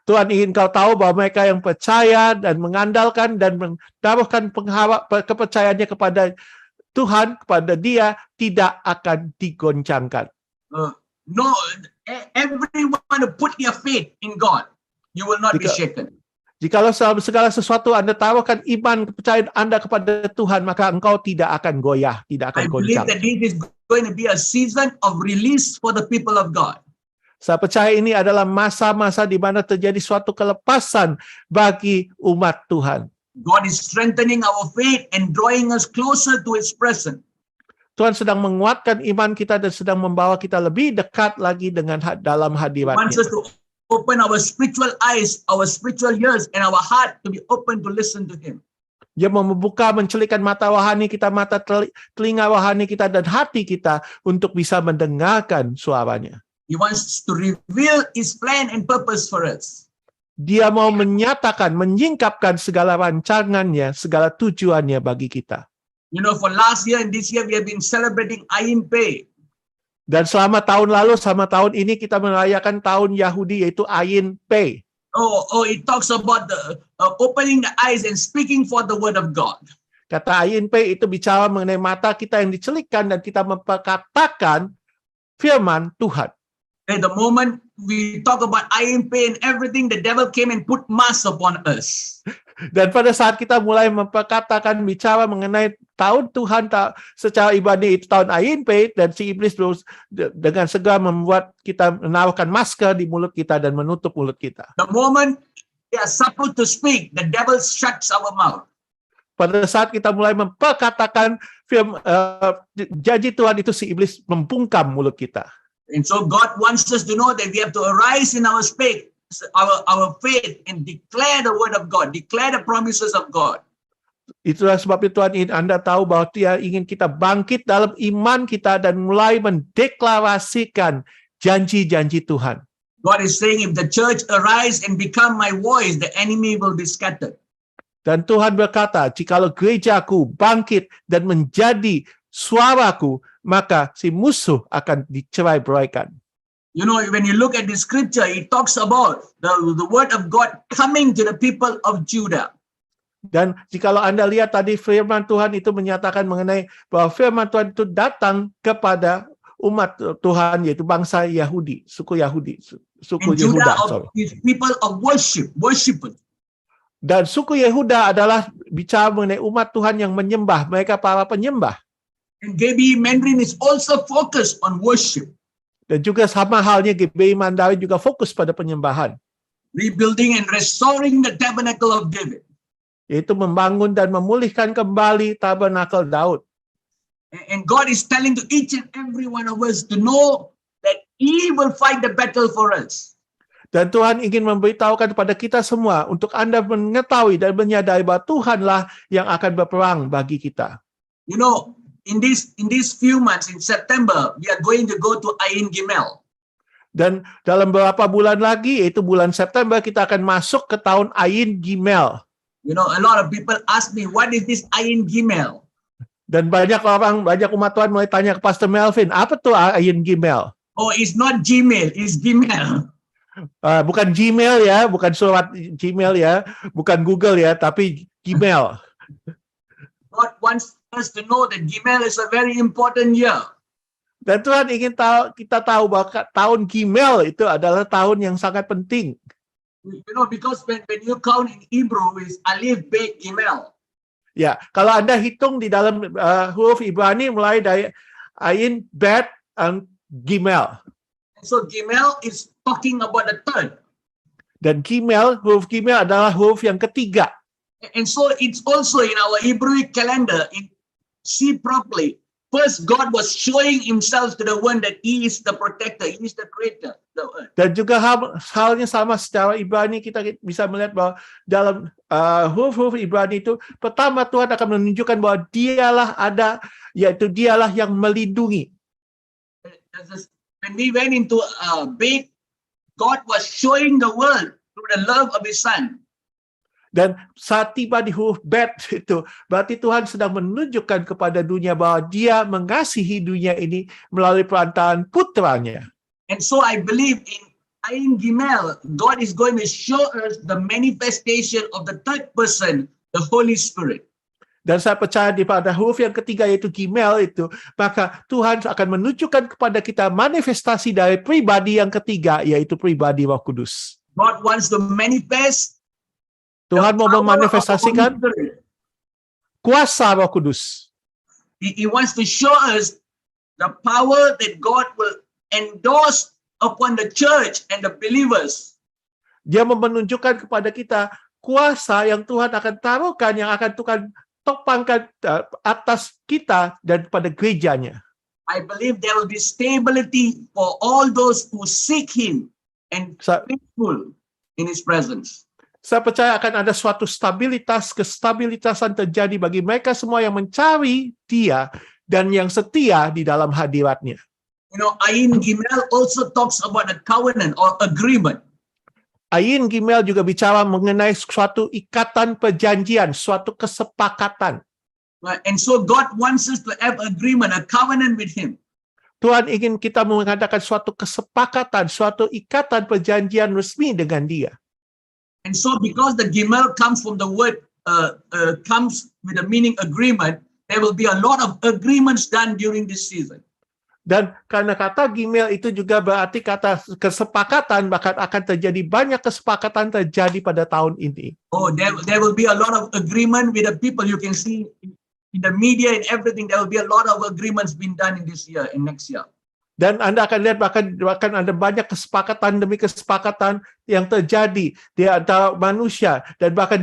Tuhan ingin kau tahu bahwa mereka yang percaya dan mengandalkan dan menaruhkan kepercayaannya kepada Tuhan, kepada Dia, tidak akan digoncangkan. No, everyone who put their faith in God, you will not be shaken. Jikalau segala sesuatu Anda taruhkan iman, kepercayaan Anda kepada Tuhan, maka engkau tidak akan goyah, tidak akan goncang. I believe that this is going to be a season of release for the people of God. Saya percaya ini adalah masa-masa di mana terjadi suatu kelepasan bagi umat Tuhan. God is strengthening our faith and drawing us closer to His presence. Tuhan sedang menguatkan iman kita dan sedang membawa kita lebih dekat lagi dengan dalam He wants hadiratnya. us to open our spiritual eyes, our spiritual ears, and our heart to be open to listen to Him. Dia mau membuka, mencelikan mata rohani kita, mata telinga rohani kita, dan hati kita untuk bisa mendengarkan suaranya. He wants to reveal His plan and purpose for us. Dia mau menyatakan, menyingkapkan segala rancangannya, segala tujuannya bagi kita. You know, for last year and this year, we have been celebrating Ayin Pay. Dan selama tahun lalu, sama tahun ini kita merayakan tahun Yahudi, yaitu Ayin Pay. It talks about the opening the eyes and speaking for the word of God. Kata Ayin Pay itu bicara mengenai mata kita yang dicelikkan dan kita memperkatakan firman Tuhan. At the moment we talk about Ayin Pay and everything, the devil came and put mask upon us. Dan pada saat kita mulai memperkatakan, bicara mengenai tahun Tuhan secara ibadah itu tahun Ayin Pay, dan si iblis dengan segera membuat kita menaruhkan masker di mulut kita dan menutup mulut kita. The moment we are supposed to speak, the devil shuts our mouth. Pada saat kita mulai memperkatakan janji Tuhan itu, si iblis membungkam mulut kita. And so God wants us to know that we have to arise in our faith, our faith, and declare the word of God, declare the promises of God. Itulah sebabnya Tuhan ingin Anda tahu bahwa Dia ingin kita bangkit dalam iman kita dan mulai mendeklarasikan janji-janji Tuhan. God is saying, if the church arise and become my voice, the enemy will be scattered. Dan Tuhan berkata, jikalau gerejaku bangkit dan menjadi suaraku, maka si musuh akan dicerai-beraikan. You know, when you look at the scripture, it talks about the word of God coming to the people of Judah. Dan jikalau Anda lihat tadi, firman Tuhan itu menyatakan mengenai bahwa firman Tuhan itu datang kepada umat Tuhan, yaitu bangsa Yahudi, suku Yahudi, suku And Yehuda. Judah is people of worshipers. Dan suku Yehuda adalah bicara mengenai umat Tuhan yang menyembah, mereka para penyembah. And GBE Mandarin is also focused on worship. Dan juga sama halnya GBI Mandarin juga fokus pada penyembahan, Rebuilding and restoring the tabernacle of David. yaitu membangun dan memulihkan kembali tabernakel Daud. And God is telling to each and every one of us to know that He will fight the battle for us. Dan Tuhan ingin memberitahukan kepada kita semua untuk Anda mengetahui dan menyadari bahwa Tuhanlah yang akan berperang bagi kita. You know, in these few months, in September, we are going to go to Ayin Gimel. Dan dalam beberapa bulan lagi, yaitu bulan September, kita akan masuk ke tahun Ayin Gimel. You know, a lot of people ask me, what is this Ayin Gimel? Dan banyak umat Tuhan mulai tanya ke Pastor Melvin, apa tuh Ayin Gimel? Oh, it's not Gmail, it's Gimel. Bukan Gmail ya, bukan surat Gmail ya, bukan Google ya, tapi Gimel. God wants us to know that Gimel is a very important year. Dan Tuhan ingin kita tahu bahwa tahun Gimel itu adalah tahun yang sangat penting. You know, because when you count in Hebrew, is Alif, Bet, Gimel. Ya, kalau Anda hitung di dalam huruf Ibrani mulai dari Ayin, Bet, dan Gimel. So Gimel is talking about the third. Dan Gimel, huruf Gimel adalah huruf yang ketiga. And so it's also in our Hebrew calendar, see properly. First, God was showing Himself to the one that He is the protector, He is the creator. Dan juga halnya sama secara Ibrani, kita bisa melihat bahwa dalam huruf-huruf Ibrani itu, pertama Tuhan akan menunjukkan bahwa Dialah ada, yaitu Dialah yang melindungi. When we went into Bet, God was showing the world through the love of His Son. Dan saat tiba di huruf Bet itu, berarti Tuhan sedang menunjukkan kepada dunia bahwa Dia mengasihi dunia ini melalui perantaraan putranya. And so I believe in Ayin Gimel, God is going to show us the manifestation of the third person, the Holy Spirit. Dan saya percaya di pada huruf yang ketiga yaitu Gimel itu, maka Tuhan akan menunjukkan kepada kita manifestasi dari pribadi yang ketiga, yaitu pribadi Roh Kudus. God wants to manifest. Tuhan mau memanifestasikan kuasa Roh Kudus. He wants to show us the power that God will endorse upon the church and the believers. Dia mau menunjukkan kepada kita kuasa yang Tuhan akan taruhkan, yang akan Tuhan ditopangkan atas kita dan pada gerejanya. I believe there will be stability for all those who seek Him and faithful in His presence. Saya percaya akan ada suatu kestabilitasan terjadi bagi mereka semua yang mencari Dia dan yang setia di dalam hadirat-Nya. You know, Ayin Gimel also talks about a covenant or agreement. Ayin Gimel juga bicara mengenai suatu ikatan perjanjian, suatu kesepakatan. And so God wants us to have agreement, a covenant with Him. Tuhan ingin kita mengadakan suatu kesepakatan, suatu ikatan perjanjian resmi dengan Dia. And so because the Gimel comes from the word, comes with the meaning agreement, there will be a lot of agreements done during this season. Dan karena kata Gimel itu juga berarti kata kesepakatan, bahkan akan terjadi banyak kesepakatan terjadi pada tahun ini. Oh, there will be a lot of agreement with the people. You can see in the media and everything, there will be a lot of agreements being done in this year and next year. Dan Anda akan lihat bahkan ada banyak kesepakatan demi kesepakatan yang terjadi di antara manusia, dan bahkan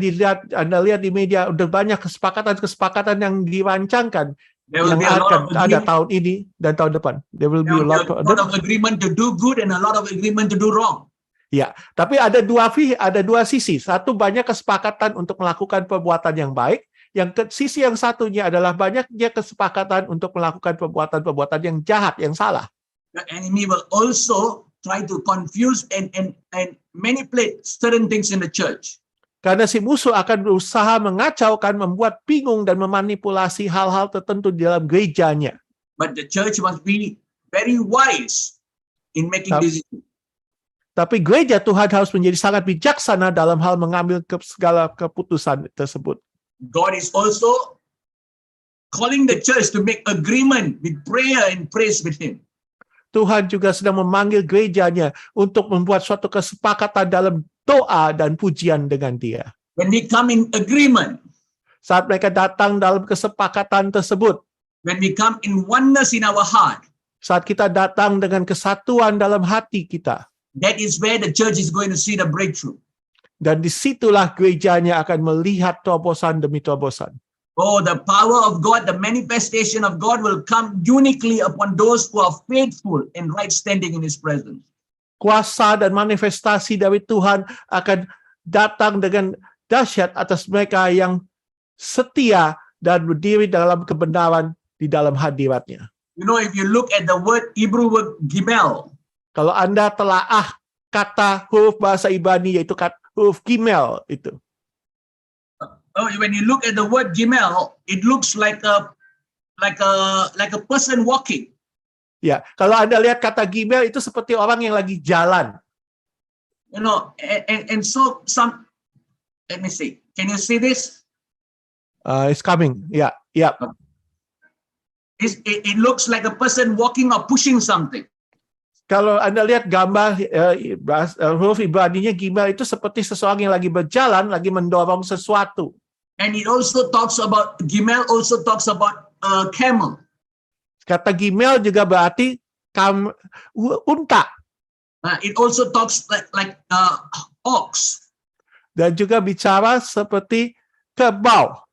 Anda lihat di media ada banyak kesepakatan yang dirancangkan yang akan ada tahun ini dan tahun depan. There will be a lot of agreement to do good and a lot of agreement to do wrong. Ya, tapi ada dua sisi. Satu, banyak kesepakatan untuk melakukan perbuatan yang baik. Sisi yang satunya adalah banyaknya kesepakatan untuk melakukan perbuatan yang jahat, yang salah. The enemy will also try to confuse and manipulate certain things in the church. Karena si musuh akan berusaha mengacaukan, membuat bingung dan memanipulasi hal-hal tertentu di dalam gerejanya. But the church must be very wise in making decisions. Tapi gereja Tuhan harus menjadi sangat bijaksana dalam hal mengambil segala keputusan tersebut. God is also calling the church to make agreement with prayer and praise with Him. Tuhan juga sedang memanggil gerejanya untuk membuat suatu kesepakatan dalam doa dan pujian dengan Dia. When we come in agreement, saat mereka datang dalam kesepakatan tersebut, when we come in oneness in our heart, saat kita datang dengan kesatuan dalam hati kita, that is where the church is going to see the breakthrough. Dan disitulah gerejanya akan melihat terobosan demi terobosan. Oh, the power of God, the manifestation of God will come uniquely upon those who are faithful and right standing in His presence. Kuasa dan manifestasi dari Tuhan akan datang dengan dahsyat atas mereka yang setia dan berdiri dalam kebenaran di dalam hadirat-Nya. You know, if you look at the Hebrew word Gimel, kalau Anda telaah kata huruf bahasa Ibrani, yaitu huruf Gimel itu. When you look at the word Gimel, it looks like a person walking. Ya, kalau Anda lihat kata Gimel itu seperti orang yang lagi jalan. You know, and so let me see. Can you see this? It's coming. Yeah. It looks like a person walking or pushing something. Kalau Anda lihat gambar huruf Ibraninya Gimel itu seperti seseorang yang lagi berjalan, lagi mendorong sesuatu. And it also talks about, Gimel also talks about camel. Kata Gimel juga berarti unta. It also talks like ox. Dan juga bicara seperti kerbau.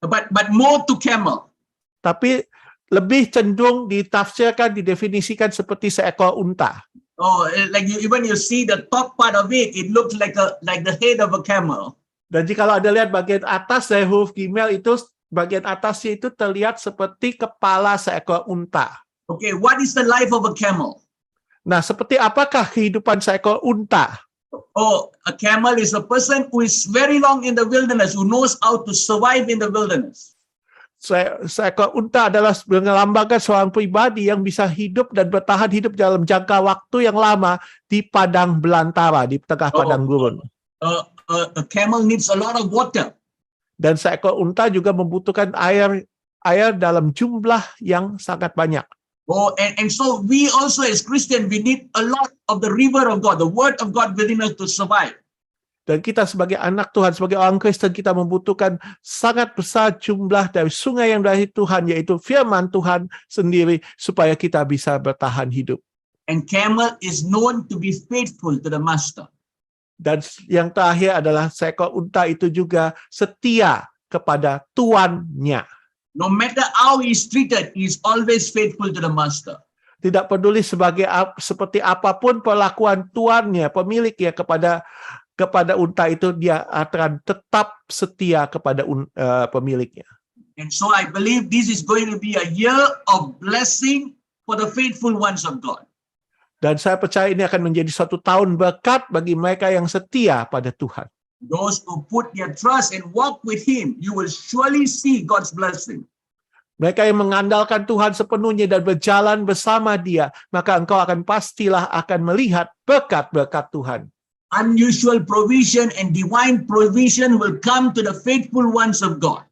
But more to camel. Tapi lebih cenderung ditafsirkan, didefinisikan seperti seekor unta. Oh, like even you see the top part of it, it looks like the head of a camel. Dan jika Anda lihat bagian atas dari huruf Gimel itu, bagian atasnya itu terlihat seperti kepala seekor unta. Okay, what is the life of a camel? Nah, seperti apakah kehidupan seekor unta? Oh, a camel is a person who is very long in the wilderness, who knows how to survive in the wilderness. Seekor unta adalah melambangkan seorang pribadi yang bisa hidup dan bertahan hidup dalam jangka waktu yang lama di padang belantara, di tengah padang gurun. A camel needs a lot of water. Dan seekor unta juga membutuhkan air dalam jumlah yang sangat banyak. Oh, and so we also as Christians, we need a lot of the river of God, the word of God within us to survive. Dan kita sebagai anak Tuhan, sebagai orang Kristen, kita membutuhkan sangat besar jumlah dari sungai yang dari Tuhan, yaitu firman Tuhan sendiri, supaya kita bisa bertahan hidup. And camel is known to be faithful to the master. Dan yang terakhir adalah seekor unta itu juga setia kepada tuannya. No matter how he is treated, he is always faithful to the master. Tidak peduli seperti apapun perlakuan tuannya, pemiliknya kepada unta itu, dia akan tetap setia kepada pemiliknya. And so I believe this is going to be a year of blessing for the faithful ones of God. Dan saya percaya ini akan menjadi suatu tahun berkat bagi mereka yang setia pada Tuhan. Those who put their trust and walk with him, you will surely see God's blessing. Mereka yang mengandalkan Tuhan sepenuhnya dan berjalan bersama dia, maka engkau pastilah akan melihat berkat-berkat Tuhan. Unusual provision and divine provision will come to the faithful ones of God.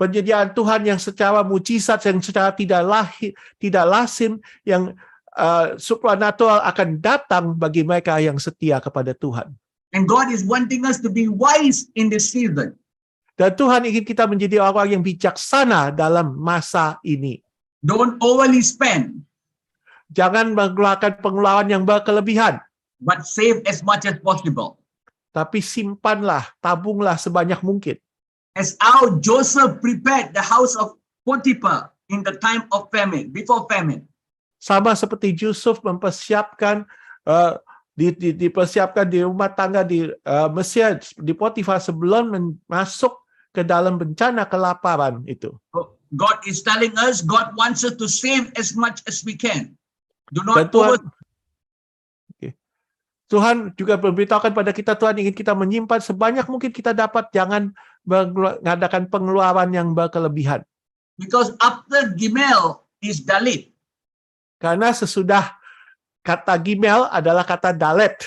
Penyediaan Tuhan yang secara mujizat, yang secara tidak lazim, yang supranatural akan datang bagi mereka yang setia kepada Tuhan. And God is wanting us to be wise in this season. Dan Tuhan ingin kita menjadi orang yang bijaksana dalam masa ini. Don't overly spend, Jangan mengeluarkan pengeluaran yang berkelebihan, but save as much as possible. tapi simpanlah, tabunglah sebanyak mungkin. As how Joseph prepared the house of Potiphar in the time of famine, before famine. Sama seperti Yusuf mempersiapkan dipersiapkan di rumah tangga di Mesir, di Potifar sebelum masuk ke dalam bencana kelaparan itu. God is telling us, God wants us to save as much as we can. Do Dan not over. Tuhan juga memberitahukan pada kita, Tuhan ingin kita menyimpan sebanyak mungkin kita dapat, jangan mengadakan pengeluaran yang berkelebihan. Because after Gimel is Dalit. Karena sesudah kata Gimel adalah kata Dalet.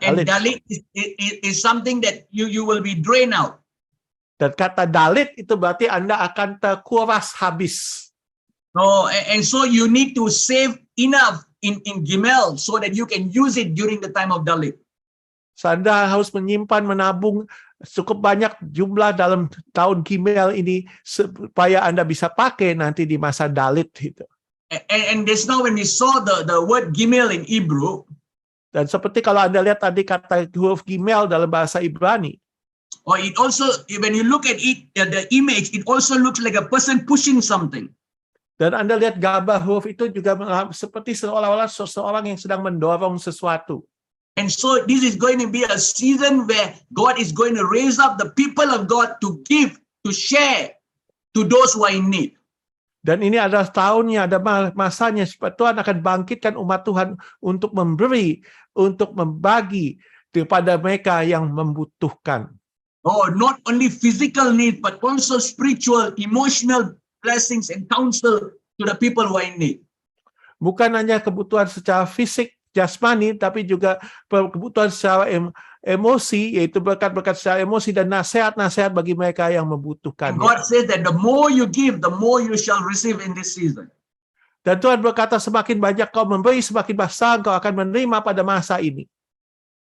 And Dalit is something that you will be drained out. Dan kata Dalit itu berarti Anda akan terkuras habis. No, and so you need to save enough in Gimel so that you can use it during the time of Dalit. Anda harus menyimpan, menabung cukup banyak jumlah dalam tahun Gimel ini supaya Anda bisa pakai nanti di masa Dalit itu. And just now when we saw the word Gimel in Hebrew, dan seperti kalau Anda lihat tadi kata huruf Gimel dalam bahasa Ibrani, or it also, when you look at it, the image, it also looks like a person pushing something. dan Anda lihat gambar huruf itu juga seperti seolah-olah seseorang yang sedang mendorong sesuatu. And so this is going to be a season where God is going to raise up the people of God to give, to share to those who are in need. Dan ini adalah tahunnya, ada masanya Tuhan akan bangkitkan umat Tuhan untuk memberi, untuk membagi kepada mereka yang membutuhkan. Oh, not only physical need, but also spiritual, emotional blessings and counsel to the people who are in need. Bukan hanya kebutuhan secara fisik, jasmani, tapi juga kebutuhan secara emosi, yaitu berkat-berkat secara emosi dan nasihat-nasihat bagi mereka yang membutuhkan. And God says that the more you give, the more you shall receive in this season. Dan Tuhan berkata, semakin banyak kau memberi, semakin besar kau akan menerima pada masa ini.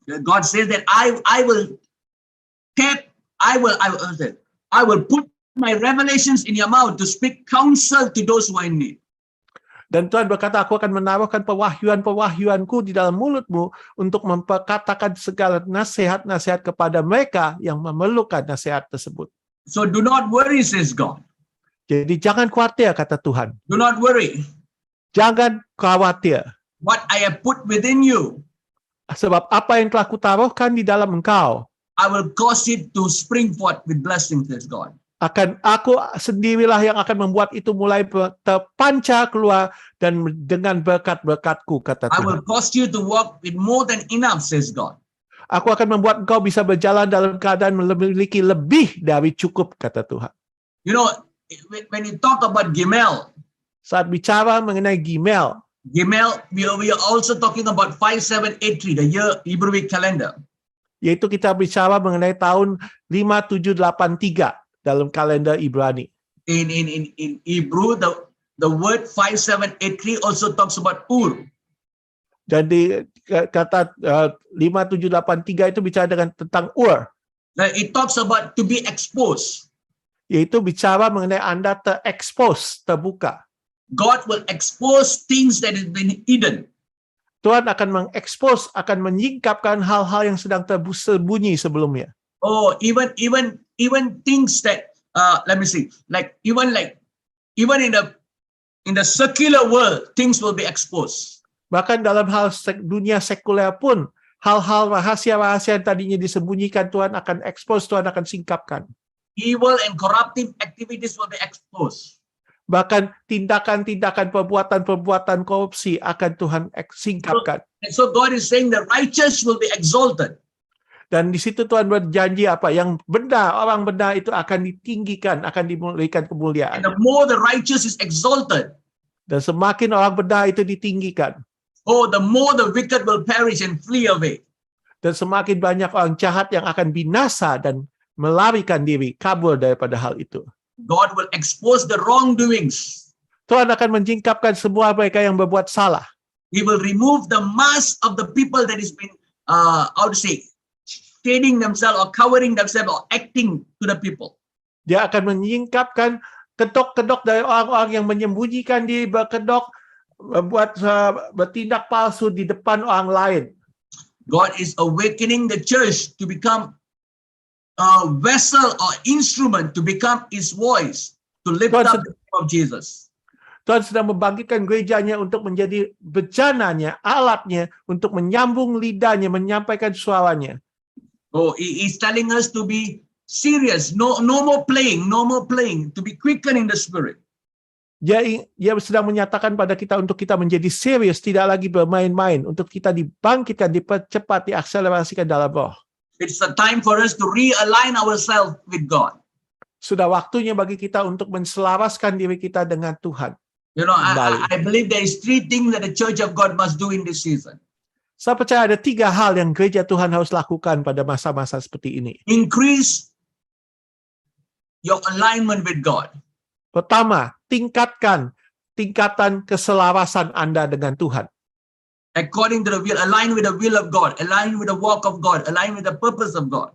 God says that I will put my revelations in your mouth to speak counsel to those who are in need. Dan Tuhan berkata, aku akan menaruhkan pewahyuan-pewahyuanku di dalam mulutmu untuk memperkatakan segala nasihat-nasihat kepada mereka yang memerlukan nasihat tersebut. So do not worry, says God. Jadi jangan khawatir, kata Tuhan. Do not worry. Jangan khawatir. What I have put within you, Sebab apa yang telah kutaruhkan di dalam engkau, I will cause it to spring forth with blessings, says God. Aku sendirilah yang akan membuat itu mulai terpancar keluar dan dengan berkat-berkatku, kata I Tuhan. will cause you to walk with more than enough, says God. Aku akan membuat engkau bisa berjalan dalam keadaan memiliki lebih dari cukup, kata Tuhan. You know, when you talk about Gimel, Saat bicara mengenai Gimel, we are also talking about 5783, the year Hebrew calendar. yaitu kita bicara mengenai tahun 5783 dalam kalender Ibrani. In Hebrew, the word 5783 also talks about Ur. Dan di kata 5783 itu bicara tentang Ur, It talks about to be exposed. yaitu bicara mengenai Anda terekspos, terbuka. God will expose things that have been hidden. Tuhan akan mengekspos, akan menyingkapkan hal-hal yang sedang tersembunyi sebelumnya. Oh, even things that let me see, like even in the secular world, things will be exposed. Bahkan dalam hal dunia sekuler pun, hal-hal rahasia-rahasia yang tadinya disembunyikan Tuhan akan expose, Tuhan akan singkapkan. Evil and corruptive activities will be exposed. Bahkan tindakan-tindakan perbuatan-perbuatan korupsi akan Tuhan singkapkan. And so God is saying the righteous will be exalted. Dan di situ Tuhan berjanji apa? Yang benar, orang benar itu akan ditinggikan, akan diberikan kemuliaan. And the more the righteous is exalted, Dan semakin orang benar itu ditinggikan, oh, the more the wicked will perish and flee away. dan semakin banyak orang jahat yang akan binasa dan melarikan diri, kabur daripada hal itu. God will expose the wrongdoings. Tuhan akan menyingkapkan semua mereka yang berbuat salah. He will remove the mask of the people that has been, how to say, shading themselves or covering themselves or acting to the people. Dia akan menyingkapkan kedok-kedok dari orang-orang yang menyembunyikan diri, berkedok, bertindak palsu di depan orang lain. God is awakening the church to become a vessel or instrument to become His voice, to lift God up the name of Jesus. Tuhan sedang membangkitkan gerejanya untuk menjadi bejananya, alatnya, untuk menyambung lidahnya, menyampaikan suaranya. Oh, He's telling us to be serious, no more playing, to be quickened in the spirit. Dia sedang menyatakan pada kita untuk kita menjadi serius, tidak lagi bermain-main, untuk kita dibangkitkan, dipercepat, diakselerasikan dalam roh. It's a time for us to realign ourselves with God. Sudah waktunya bagi kita untuk menselaraskan diri kita dengan Tuhan. You know, I believe there is 3 things that the Church of God must do in this season. Saya percaya ada 3 hal yang gereja Tuhan harus lakukan pada masa-masa seperti ini. Increase your alignment with God. Pertama, tingkatan keselarasan Anda dengan Tuhan. According to the will, align with the will of God, align with the walk of God, align with the purpose of God.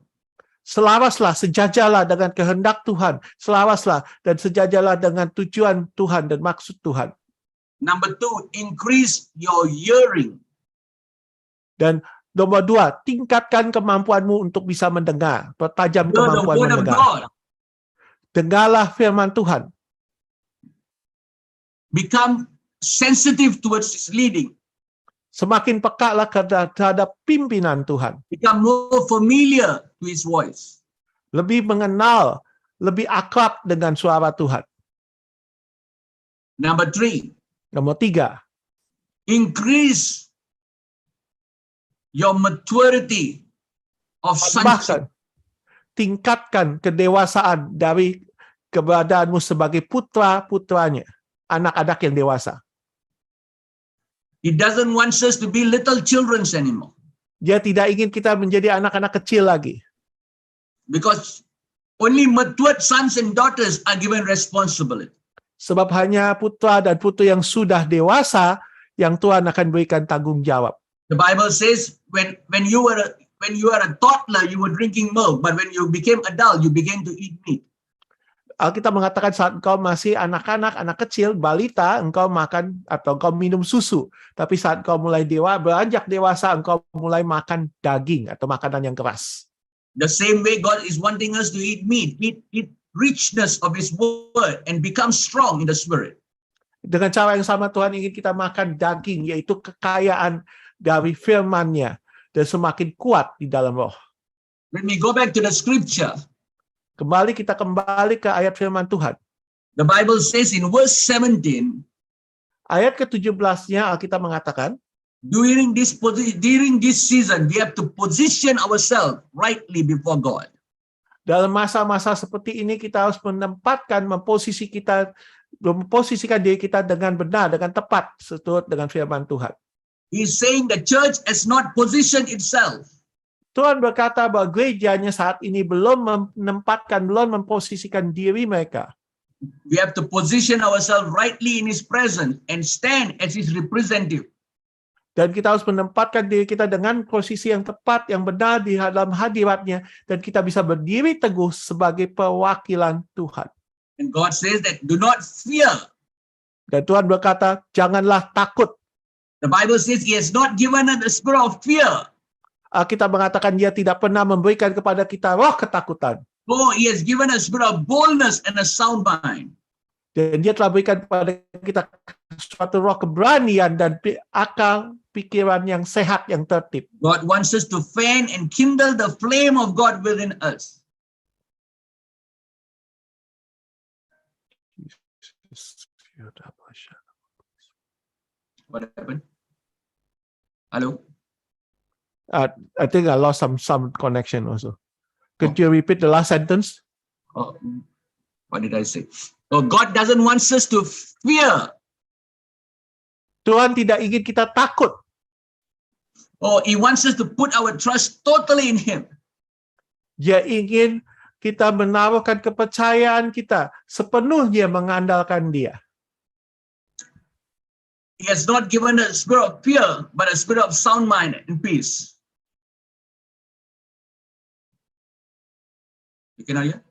Selaraslah, sejajarlah dengan kehendak Tuhan. Selaraslah dan sejajarlah dengan tujuan Tuhan dan maksud Tuhan. Number 2, increase your hearing. Dan nomor 2, tingkatkan kemampuanmu untuk bisa mendengar. Pertajam Hear the kemampuan word of mendengar. God. Dengarlah firman Tuhan. Become sensitive towards His leading. Semakin pekaklah terhadap pimpinan Tuhan. Become more familiar to His voice. Lebih mengenal, lebih akrab dengan suara Tuhan. Number 3, Nomor 3, increase your maturity of sonship. Tingkatkan kedewasaan dari keberadaanmu sebagai putra-putranya, anak-anak yang dewasa. He doesn't want us to be little children anymore. Dia tidak ingin kita menjadi anak-anak kecil lagi. Because only matured sons and daughters are given responsibility. Sebab hanya putra dan putri yang sudah dewasa yang Tuhan akan berikan tanggung jawab. The Bible says when you were a toddler, you were drinking milk, but when you became adult, you began to eat meat. Alkitab mengatakan saat engkau masih anak-anak, anak kecil, balita, engkau makan atau engkau minum susu. Tapi saat engkau mulai beranjak dewasa, engkau mulai makan daging atau makanan yang keras. The same way God is wanting us to eat meat, eat richness of His word and become strong in the spirit. Dengan cara yang sama Tuhan ingin kita makan daging, yaitu kekayaan dari firman-Nya dan semakin kuat di dalam roh. Let me go back to the scripture. Kita kembali ke ayat firman Tuhan. The Bible says in verse 17, Ayat ke-17-nya Alkitab mengatakan, during this season, we have to position ourselves rightly before God. dalam masa-masa seperti ini kita harus memposisikan diri kita dengan benar, dengan tepat, seturut dengan firman Tuhan. He's saying the church has not positioned itself. Tuhan berkata bahwa gerejanya saat ini belum memposisikan diri mereka. We have to position ourselves rightly in His presence and stand as His representative. Dan kita harus menempatkan diri kita dengan posisi yang tepat, yang benar di dalam hadirat-Nya, dan kita bisa berdiri teguh sebagai perwakilan Tuhan. And God says that do not fear. Dan Tuhan berkata, janganlah takut. The Bible says He has not given us the spirit of fear. Alkitab mengatakan dia tidak pernah memberikan kepada kita roh ketakutan. Oh, he has given us spirit of boldness and a sound mind. Dan dia telah berikan kepada kita suatu roh keberanian dan akal pikiran yang sehat, yang tertib. God wants us to fan and kindle the flame of God within us. What happened? Hello? I think I lost some connection also. Could you repeat the last sentence? Oh, what did I say? Oh, God doesn't want us to fear. Tuhan tidak ingin kita takut. Oh, he wants us to put our trust totally in him. Dia ingin kita menaruhkan kepercayaan kita sepenuhnya mengandalkan dia. He has not given a spirit of fear, but a spirit of sound mind and peace. You can hear?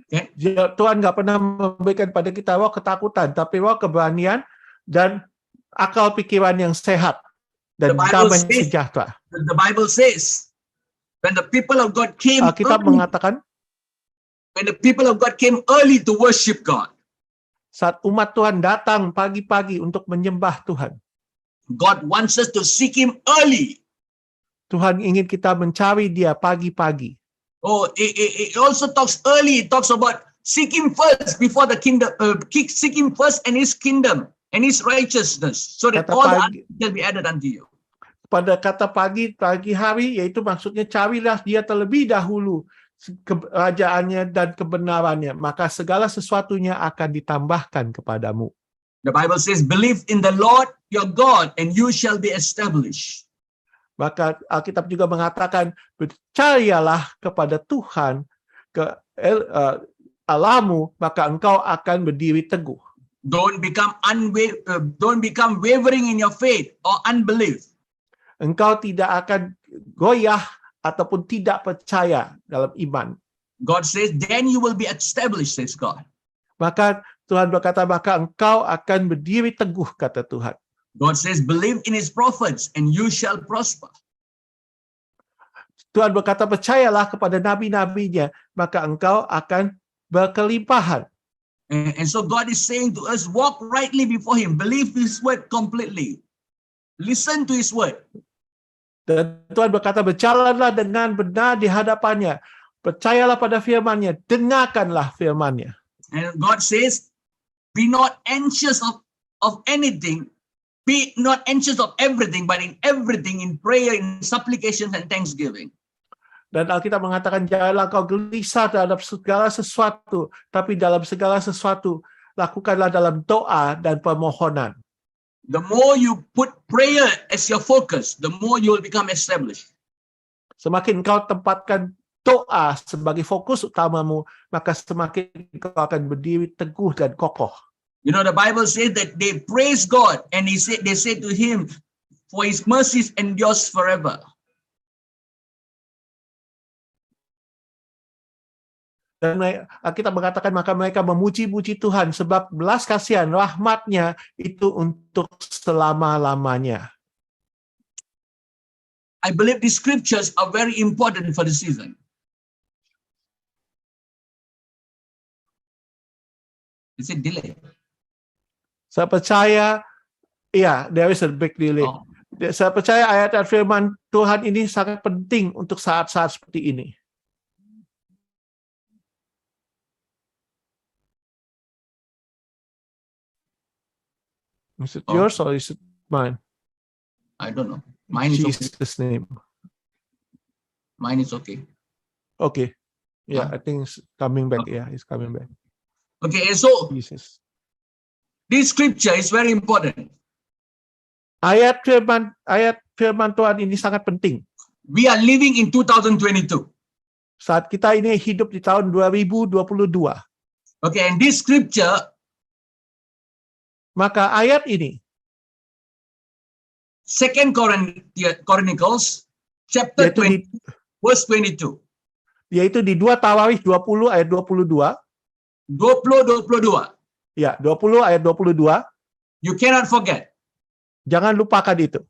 Okay. Tuhan nggak pernah memberikan pada kita roh ketakutan, tapi roh keberanian dan akal pikiran yang sehat dan damai sejahtera. The Bible says, when the people of God came Alkitab early, mengatakan, when the people of God came early to worship God, saat umat Tuhan datang pagi-pagi untuk menyembah Tuhan, God wants us to seek him early. Tuhan ingin kita mencari dia pagi-pagi. Oh, it also talks early. It talks about seek him first before the kingdom. Seek him first and his kingdom and his righteousness, so that Kata all the pagi. others shall be added unto you. Pada kata pagi hari, yaitu maksudnya carilah dia terlebih dahulu kerajaannya dan kebenarannya, maka segala sesuatunya akan ditambahkan kepadamu. The Bible says, believe in the Lord your God and you shall be established. Maka Alkitab juga mengatakan, percayalah kepada Tuhan, Allahmu, maka engkau akan berdiri teguh. Don't become wavering in your faith or unbelief. Engkau tidak akan goyah ataupun tidak percaya dalam iman. God says, then you will be established, says God. Maka Tuhan berkata, maka engkau akan berdiri teguh, kata Tuhan. God says, believe in his prophets and you shall prosper. Tuhan berkata, percayalah kepada nabi-nabinya, maka engkau akan berkelimpahan. And so God is saying to us, walk rightly before him. Believe his word completely. Listen to his word. Dan Tuhan berkata, berjalanlah dengan benar di hadapannya. Percayalah pada firman-Nya, dengarkanlah firman-Nya. And God says, be not anxious of anything. Be not anxious of everything, but in everything, in prayer, in supplications and thanksgiving. Dan Alkitab mengatakan, janganlah kau gelisah terhadap segala sesuatu, tapi dalam segala sesuatu, lakukanlah dalam doa dan permohonan. The more you put prayer as your focus, the more you will become established. Semakin kau tempatkan doa sebagai fokus utamamu, maka semakin kau akan berdiri teguh dan kokoh. You know, the Bible says that they praise God and they say to him, for his mercies endures forever. Dan kita mengatakan, maka mereka memuji-muji Tuhan sebab belas kasihan rahmat-Nya itu untuk selama-lamanya. I believe these scriptures are very important for the season. Is it delay? Saya percaya, there is a big delay. Oh. Saya percaya ayat firman Tuhan ini sangat penting untuk saat-saat seperti ini. Is it yours or is it mine? I don't know. Mine is okay. Jesus' name. Mine is okay. Okay. Yeah, I think it's coming back. Yeah, it's coming back. Okay, and so Jesus. this scripture is very important. Ayat firman Tuhan ini sangat penting. We are living in 2022. Saat kita ini hidup di tahun 2022. Okay, and this scripture, maka ayat ini, 2 Chronicles, chapter 20, verse 22. Yaitu di 2 Tawarikh 20 ayat 22. 22. Ya, 20 ayat 22. You cannot forget. Jangan lupakan itu.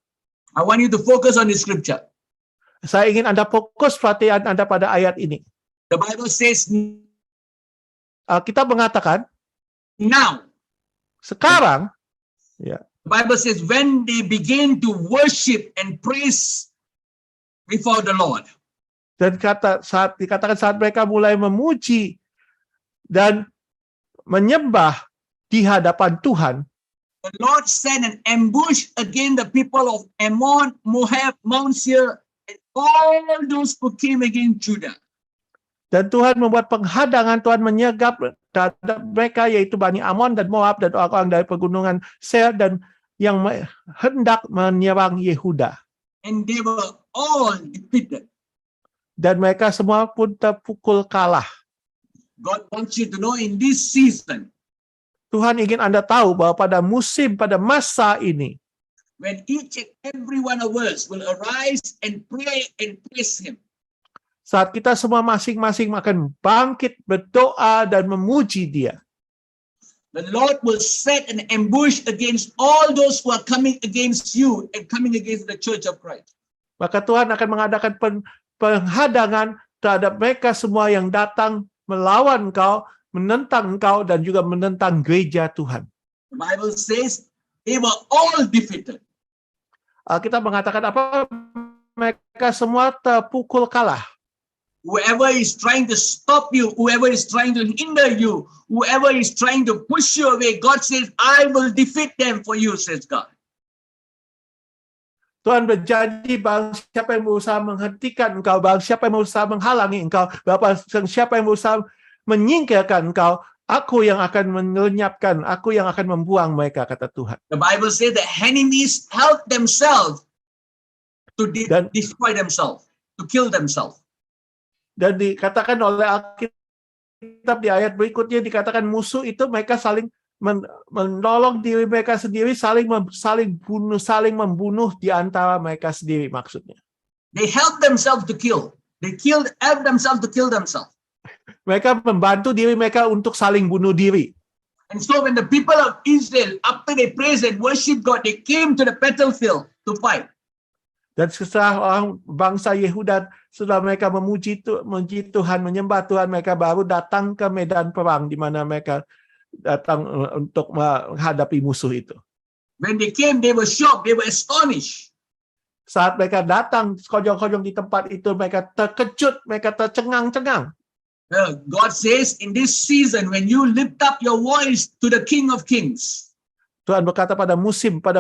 I want you to focus on the scripture. Saya ingin Anda fokus perhatian Anda pada ayat ini. The Bible says, Kita mengatakan, now. sekarang, The Bible says, when they begin to worship and praise before the Lord. dan dikatakan saat mereka mulai memuji dan menyembah di hadapan Tuhan, The Lord sent an ambush against the people of Ammon, Moab, Mount Seir, and all those who came against Judah. dan Tuhan membuat penghadangan, Tuhan menyergap terhadap mereka, yaitu Bani Ammon dan Moab dan orang-orang dari pegunungan Seir dan yang hendak menyerang Yehuda. And they were all defeated. Dan mereka semua pun terpukul kalah. God wants you to know in this season, Tuhan ingin Anda tahu bahwa pada masa ini, when each and every one of us will arise and pray and praise Him, saat kita semua masing-masing akan bangkit, berdoa, dan memuji Dia, the Lord will set an ambush against all those who are coming against you and coming against the church of Christ. maka Tuhan akan mengadakan penghadangan terhadap mereka semua yang datang melawan engkau, menentang engkau, dan juga menentang gereja Tuhan. The Bible says they were all defeated. Kita mengatakan apa? Mereka semua terpukul kalah. Whoever is trying to stop you, whoever is trying to hinder you, whoever is trying to push you away, God says, I will defeat them for you, says God. Tuhan berjanji, barang siapa yang berusaha menghentikan engkau, barang siapa yang berusaha menghalangi engkau, barang siapa yang berusaha menyingkirkan engkau, aku yang akan melenyapkan, aku yang akan membuang mereka, kata Tuhan. The Bible says the enemies help themselves to destroy themselves, to kill themselves. Dan dikatakan oleh Alkitab di ayat berikutnya, dikatakan musuh itu mereka saling menolong diri mereka sendiri, saling membunuh di antara mereka sendiri, maksudnya. They help themselves to kill. They help themselves to kill themselves. Mereka membantu diri mereka untuk saling bunuh diri. And so when the people of Israel, after they praise and worship God, they came to the battlefield to fight. Dan setelah orang bangsa Yehuda, setelah mereka memuji Tuhan, menyembah Tuhan, mereka baru datang ke medan perang, di mana mereka datang untuk menghadapi musuh itu. When they came, they were shocked, they were astonished. Saat mereka datang sekojong-kojong di tempat itu, mereka terkejut, mereka tercengang-cengang. God says, in this season, when you lift up your voice to the King of Kings, Tuhan berkata pada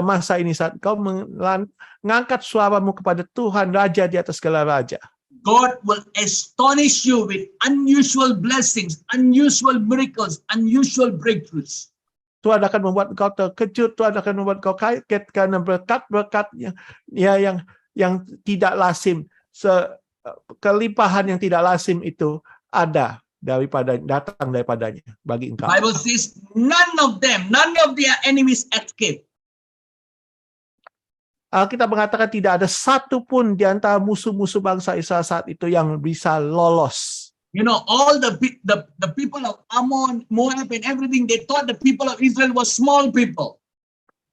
masa ini, saat kau mengangkat suaramu kepada Tuhan, Raja di atas segala raja, God will astonish you with unusual blessings, unusual miracles, unusual breakthroughs. Tuhan akan membuat engkau terkejut, Tuhan akan membuat engkau kaget karena berkat-berkat yang tidak lazim, kelimpahan yang tidak lazim itu ada datang daripadanya bagi engkau. The Bible says none of their enemies escape. Kita mengatakan tidak ada satu pun di antara musuh-musuh bangsa Israel saat itu yang bisa lolos. You know, all the people of Ammon, Moab, and everything, they thought the people of Israel were small people.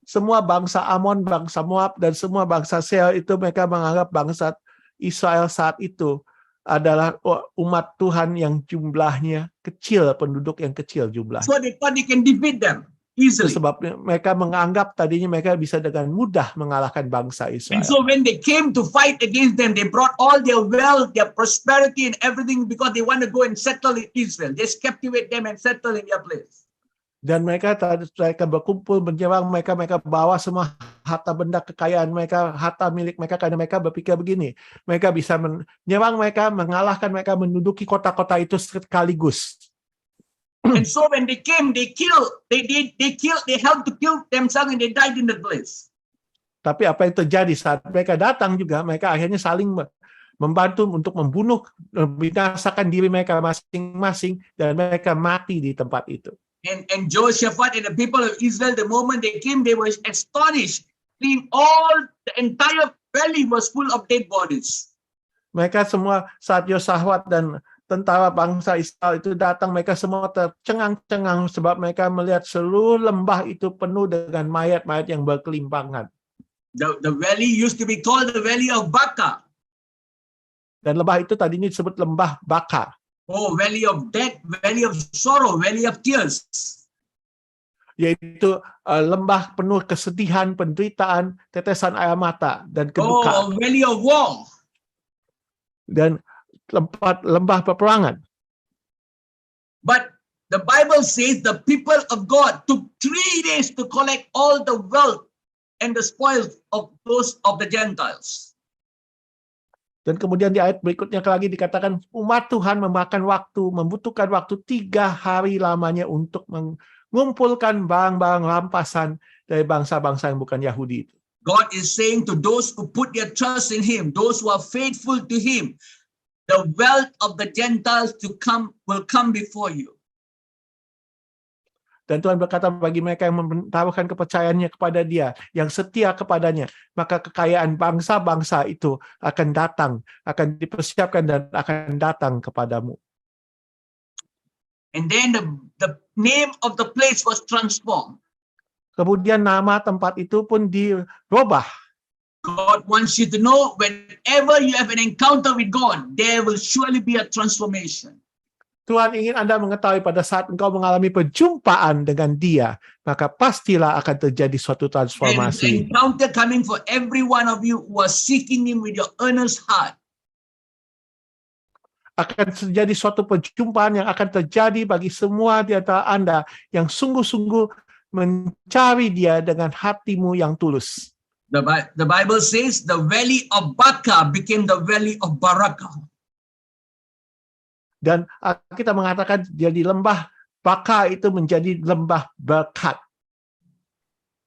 Semua bangsa Ammon, bangsa Moab, dan semua bangsa Seir itu mereka menganggap bangsa Israel saat itu adalah umat Tuhan yang jumlahnya kecil, penduduk yang kecil jumlahnya. So they thought they can defeat them easily. Sebab mereka menganggap tadinya mereka bisa dengan mudah mengalahkan bangsa Israel. And so when they came to fight against them, they brought all their wealth, their prosperity, and everything because they want to go and settle in Israel. Just captivate them and settle in their place. Dan mereka berkumpul menyerang mereka bawa semua harta benda kekayaan mereka, harta milik mereka, karena mereka berpikir begini, mereka bisa menyerang mereka, mengalahkan mereka, menduduki kota-kota itu sekaligus. And so when they came, they helped to kill themselves and they died in the place. Tapi apa yang terjadi saat mereka datang juga, mereka akhirnya saling membantu untuk membunuh, membinasakan diri mereka masing-masing, dan mereka mati di tempat itu. And Jehoshaphat and the people of Israel, the moment they came, they were astonished. The entire valley was full of dead bodies. Mereka semua saat Yehoshaphat dan tentara bangsa Israel itu datang, mereka semua tercengang-cengang sebab mereka melihat seluruh lembah itu penuh dengan mayat-mayat yang berkelimpangan. The valley used to be called the Valley of Baca. Dan lembah itu tadinya disebut lembah Baka, Oh, Valley of Death, Valley of Sorrow, Valley of Tears. yaitu lembah penuh kesedihan, penderitaan, tetesan air mata, dan kedukaan. Oh, Valley of War. Dan lembah peperangan. But the Bible says the people of God took 3 days to collect all the wealth and the spoils of those of the Gentiles. Dan kemudian di ayat berikutnya lagi dikatakan umat Tuhan membutuhkan waktu 3 hari lamanya untuk mengumpulkan barang-barang rampasan dari bangsa-bangsa yang bukan Yahudi itu. God is saying to those who put their trust in Him, those who are faithful to Him, the wealth of the Gentiles will come before you. Dan Tuhan berkata bagi mereka yang menaruhkan kepercayaannya kepada Dia, yang setia kepadanya, maka kekayaan bangsa-bangsa itu akan datang, akan dipersiapkan dan akan datang kepadamu. And then the name of the place was transformed. Kemudian nama tempat itu pun dirubah. God wants you to know whenever you have an encounter with God, there will surely be a transformation. Tuhan ingin Anda mengetahui pada saat engkau mengalami perjumpaan dengan Dia, maka pastilah akan terjadi suatu There is transformasi. an encounter coming for every one of you who are seeking Him with your earnest heart. Akan terjadi suatu perjumpaan yang akan terjadi bagi semua di antara Anda yang sungguh-sungguh mencari Dia dengan hatimu yang tulus. The Bible says the valley of Baca became the valley of Barakah. Dan kita mengatakan jadi lembah Baka itu menjadi lembah berkat.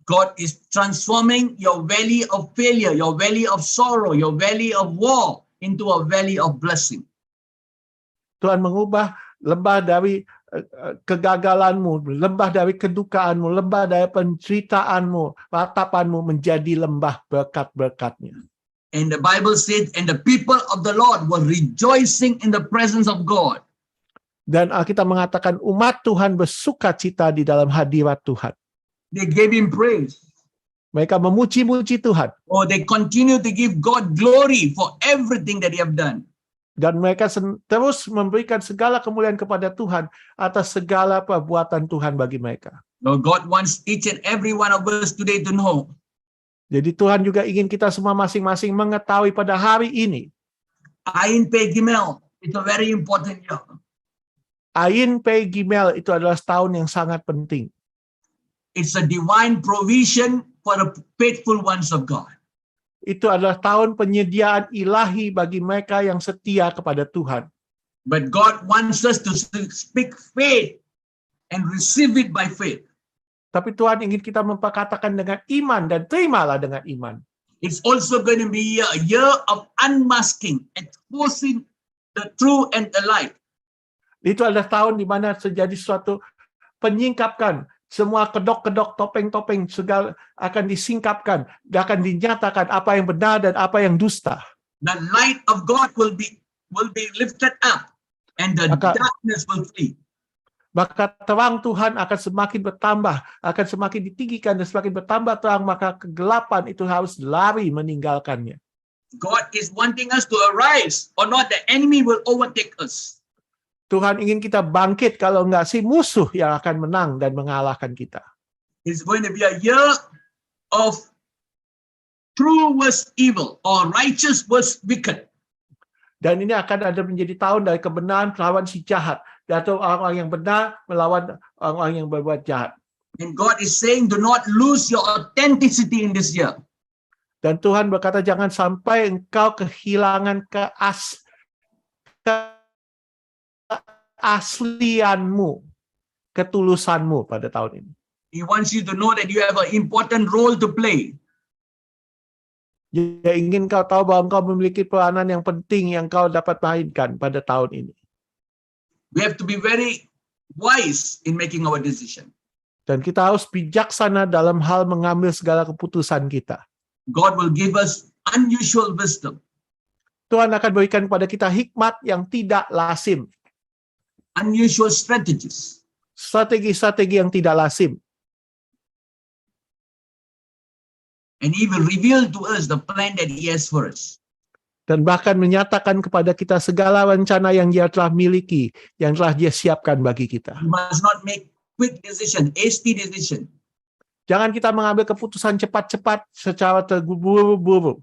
God is transforming your valley of failure, your valley of sorrow, your valley of war into a valley of blessing. Tuhan mengubah lembah dari kegagalanmu, lembah dari kedukaanmu, lembah dari penderitaanmu, ratapanmu menjadi lembah berkat-berkatnya. And the Bible said, and the people of the Lord were rejoicing in the presence of God. Dan Alkitab mengatakan umat Tuhan bersukacita di dalam hadirat Tuhan. They gave Him praise. Mereka memuji-muji Tuhan. Or they continue to give God glory for everything that He have done. Dan mereka terus memberikan segala kemuliaan kepada Tuhan atas segala perbuatan Tuhan bagi mereka. Now God wants each and every one of us today to know. Jadi Tuhan juga ingin kita semua masing-masing mengetahui pada hari ini. Ain Pe Gimel, it's a very important year. Ain Pe Gimel itu adalah tahun yang sangat penting. It's a divine provision for the faithful ones of God. Itu adalah tahun penyediaan ilahi bagi mereka yang setia kepada Tuhan. But God wants us to speak faith and receive it by faith. Tapi Tuhan ingin kita memperkatakan dengan iman dan terimalah dengan iman. It's also going to be a year of unmasking, exposing the true and the light. Itu adalah tahun di mana terjadi suatu penyingkapkan. Semua kedok-kedok, topeng-topeng segala akan disingkapkan, akan dinyatakan apa yang benar dan apa yang dusta. The light of God will be lifted up, and the darkness will flee. Maka terang Tuhan akan semakin bertambah, akan semakin ditinggikan dan semakin bertambah terang, maka kegelapan itu harus lari meninggalkannya. God is wanting us to arise, or not the enemy will overtake us. Tuhan ingin kita bangkit, kalau enggak si musuh yang akan menang dan mengalahkan kita. It's going to be a year of true versus evil, or righteous versus wicked. Dan ini akan ada menjadi tahun dari kebenaran melawan si jahat, atau orang-orang yang benar melawan orang-orang yang berbuat jahat. And God is saying, do not lose your authenticity in this year. Dan Tuhan berkata, jangan sampai engkau kehilangan keaslianmu, ketulusanmu pada tahun ini. He wants you to know that you have an important role to play. Dia ingin kau tahu bahwa engkau memiliki peranan yang penting yang kau dapat mainkan pada tahun ini. We have to be very wise in making our decision. Dan kita harus bijaksana dalam hal mengambil segala keputusan kita. God will give us unusual wisdom. Tuhan akan berikan kepada kita hikmat yang tidak lazim. Unusual strategies. Strategi-strategi yang tidak lazim. And he will reveal to us the plan that he has for us. Dan bahkan menyatakan kepada kita segala rencana yang Dia telah miliki, yang telah Dia siapkan bagi kita. We must not make quick decision, hasty decision. Jangan kita mengambil keputusan cepat-cepat secara terburu-buru.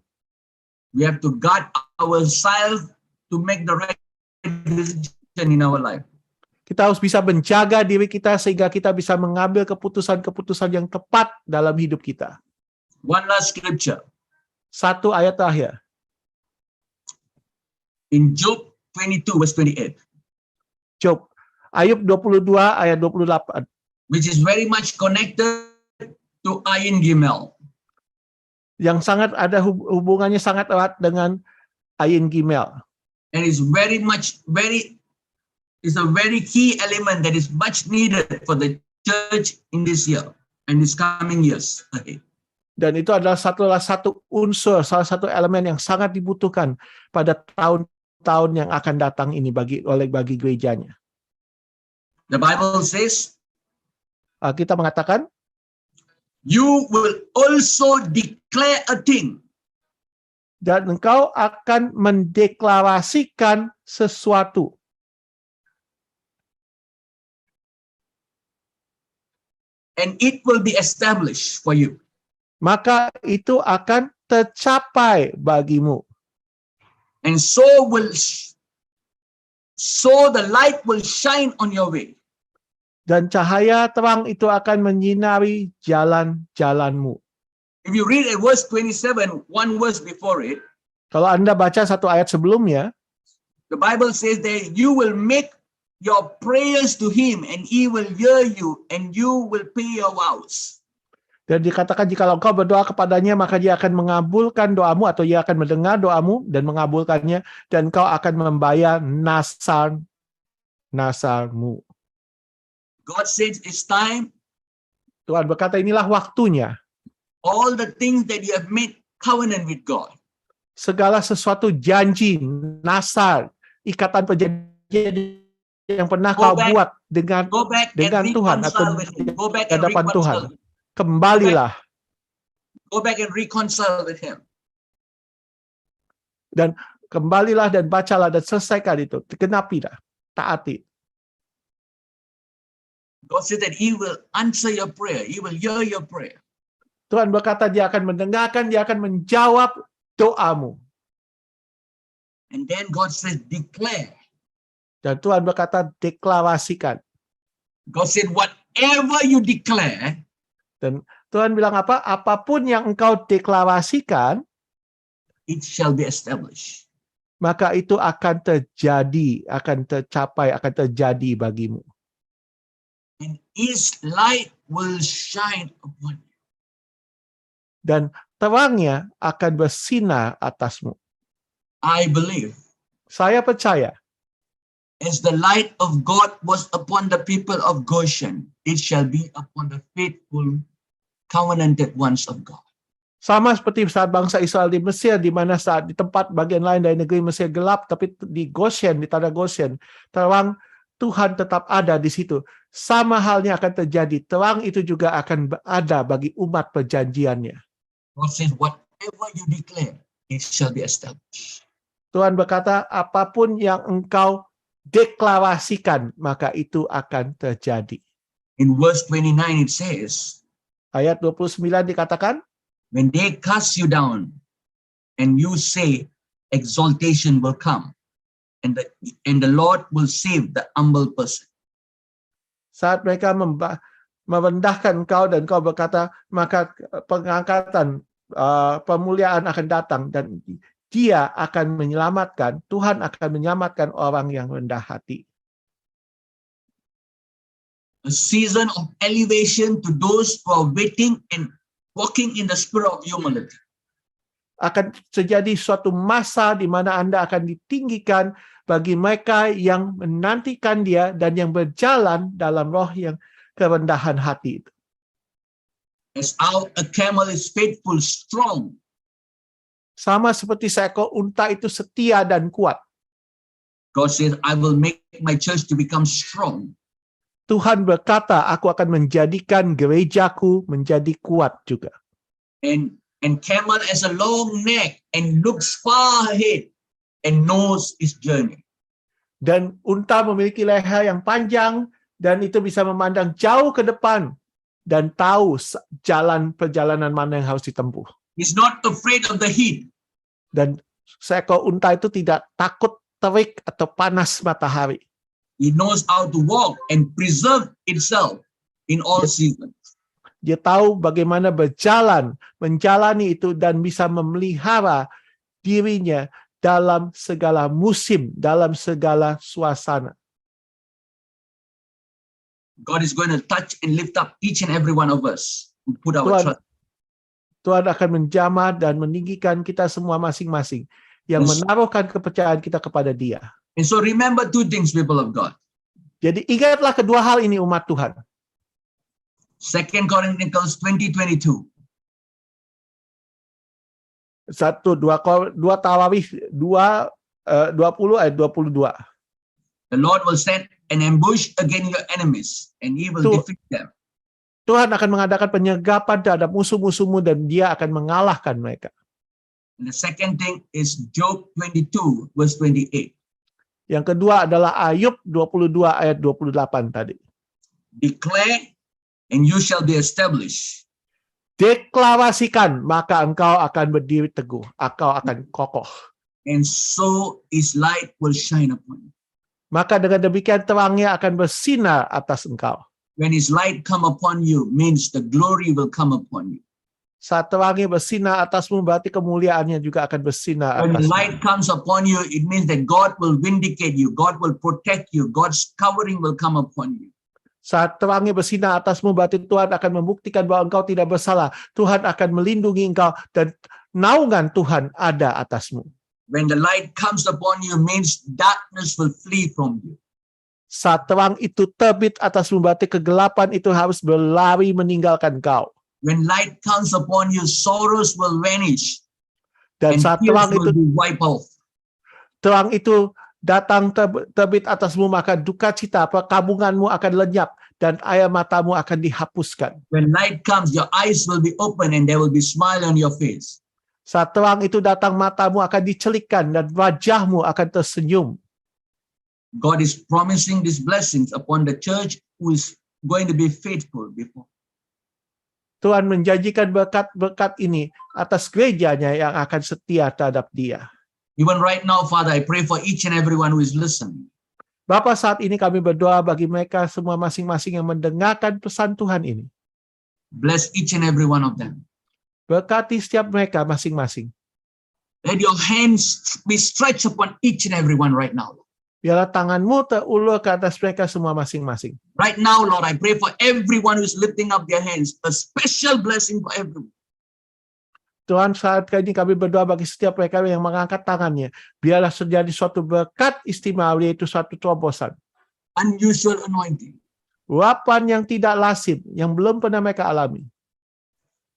We have to guard ourselves to make the right decision in our life. Kita harus bisa menjaga diri kita sehingga kita bisa mengambil keputusan-keputusan yang tepat dalam hidup kita. One last scripture. Satu ayat terakhir. In Job 22 verse 28, Job, Ayub 22 ayat 28. which is very much connected to Ayin Gimel. Yang sangat ada hubungannya sangat erat dengan Ayin Gimel. And it's a very key element that is much needed for the church in this year and this coming years ahead. Dan itu adalah satu unsur, salah satu elemen yang sangat dibutuhkan pada tahun-tahun yang akan datang ini bagi gerejanya. The Bible says, Kita mengatakan, you will also declare a thing, dan engkau akan mendeklarasikan sesuatu. and it will be established for you. Maka itu akan tercapai bagimu. And so the light will shine on your way. Dan cahaya terang itu akan menyinari jalan-jalanmu. If you read at verse 27, one verse before it, Kalau Anda baca satu ayat sebelumnya, the Bible says that you will make your prayers to him and he will hear you and you will pay your vows. dan dikatakan jika engkau berdoa kepadanya, maka dia akan mengabulkan doamu, atau dia akan mendengar doamu dan mengabulkannya, dan engkau akan membayar nasarmu. God says it's time. Tuhan berkata inilah waktunya. All the things that you have made covenant with God, Segala sesuatu janji, nasar, ikatan perjanjian yang pernah kau buat dengan go back dengan and Tuhan atau reconcile with him. Go back di and hadapan Tuhan. reconcile. Kembalilah Go back and reconcile with him. dan kembalilah dan bacalah dan selesaikan itu. Genapilah, taati. God said that he will answer your prayer. He will hear your prayer. Tuhan berkata dia akan mendengarkan, dia akan menjawab doamu. And then God says declare. Dan Tuhan berkata deklarasikan. God said whatever you declare, Dan Tuhan bilang apa? Apapun yang engkau deklarasikan, it shall be established. maka itu akan terjadi, akan tercapai, akan terjadi bagimu. And his light will shine upon you. Dan terangnya akan bersinar atasmu. I believe Saya percaya, as the light of God was upon the people of Goshen, it shall be upon the faithful, covenanted ones of God. sama seperti saat bangsa Israel di Mesir, di mana saat di tempat bagian lain dari negeri Mesir gelap, tapi di Goshen, di tanah Goshen, terang Tuhan tetap ada di situ. Sama halnya akan terjadi. Terang itu juga akan ada bagi umat perjanjiannya. God says whatever you declare, it shall be established. Tuhan berkata, apapun yang engkau deklarasikan, maka itu akan terjadi. In verse 29 it says, Ayat 29 dikatakan, when they cast you down and you say exaltation will come and the Lord will save the humble person. saat mereka merendahkan engkau dan engkau berkata, maka pengangkatan, pemuliaan akan datang dan dia akan menyelamatkan, Tuhan akan menyelamatkan orang yang rendah hati. A season of elevation to those who are waiting and walking in the spirit of humility. Akan terjadi suatu masa di mana Anda akan ditinggikan bagi mereka yang menantikan dia dan yang berjalan dalam roh yang kerendahan hati itu. As how a camel is faithful, strong, Sama seperti seekor unta itu setia dan kuat. God says, I will make my church to become strong. Tuhan berkata, aku akan menjadikan gerejaku menjadi kuat juga. And and camel has a long neck and looks far ahead and knows its journey. Dan unta memiliki leher yang panjang dan itu bisa memandang jauh ke depan dan tahu jalan perjalanan mana yang harus ditempuh. He's not afraid of the heat. Dan seekor unta itu tidak takut terik atau panas matahari. He knows how to walk and preserve itself in all seasons. Dia tahu bagaimana berjalan, menjalani itu dan bisa memelihara dirinya dalam segala musim, dalam segala suasana. God is going to touch and lift up each and every one of us who put our trust. Tuhan akan menjamah dan meninggikan kita semua masing-masing yang menaruhkan kepercayaan kita kepada Dia. And so remember two things, people of God. Jadi ingatlah kedua hal ini umat Tuhan. 2 Chronicles 20:22. 2 Tawarikh 20 ayat 22. The Lord will set an ambush against your enemies and he will defeat them. Tuhan akan mengadakan penyergapan terhadap musuh-musuhmu dan Dia akan mengalahkan mereka. And the second thing is Job 22 verse 28. Yang kedua adalah Ayub 22 ayat 28 tadi. Declare and you shall be established. Deklarasikan, maka engkau akan berdiri teguh, engkau akan kokoh. And so his light will shine upon you. Maka dengan demikian terangnya akan bersinar atas engkau. When his light come upon you means the glory will come upon you. Saat terangnya bersinar atasmu berarti kemuliaannya juga akan bersinar When the atasmu. light comes upon you, it means that God will vindicate you, God will protect you, God's covering will come upon you. Saat terangnya bersinar atasmu berarti Tuhan akan membuktikan bahwa engkau tidak bersalah. Tuhan akan melindungi engkau dan naungan Tuhan ada atasmu. When the light comes upon you means darkness will flee from you. Saat terang itu terbit atasmu berarti kegelapan itu harus berlari meninggalkan engkau. When light comes upon you, sorrows will vanish Dan and saat tears will be wiped off. terang itu datang terbit atasmu, maka duka cita, perkabunganmu akan lenyap dan air matamu akan dihapuskan. When light comes, your eyes will be open and there will be smile on your face. Saat terang itu datang, matamu akan dicelikkan dan wajahmu akan tersenyum. God is promising these blessings upon the church who is going to be faithful before. Tuhan menjanjikan berkat-berkat ini atas gerejanya yang akan setia terhadap Dia. Even right now, Father, I pray for each and everyone who is listening. Bapa, saat ini kami berdoa bagi mereka semua masing-masing yang mendengarkan pesan Tuhan ini. Bless each and every one of them. Berkati setiap mereka masing-masing. Let your hands be stretched upon each and every one right now. Biarlah tanganmu terulur ke atas mereka semua masing-masing. Right now, Lord, I pray for everyone who is lifting up their hands, a special blessing for everyone. Tuhan, saat ini kami berdoa bagi setiap mereka yang mengangkat tangannya. Biarlah terjadi suatu berkat istimewa, yaitu suatu terobosan. Unusual anointing. Urapan yang tidak lazim, yang belum pernah mereka alami.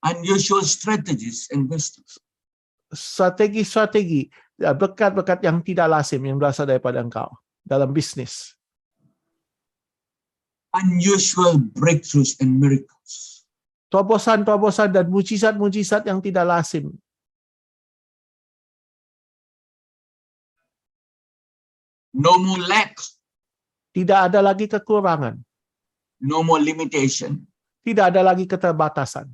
Unusual strategies and wisdom. Strategi-strategi, berkat-berkat yang tidak lazim, yang berasal daripada Engkau dalam bisnis. Unusual breakthroughs and miracles. Terobosan-terobosan dan mujizat-mujizat yang tidak lazim. No more lack. Tidak ada lagi kekurangan. No more limitation. Tidak ada lagi keterbatasan.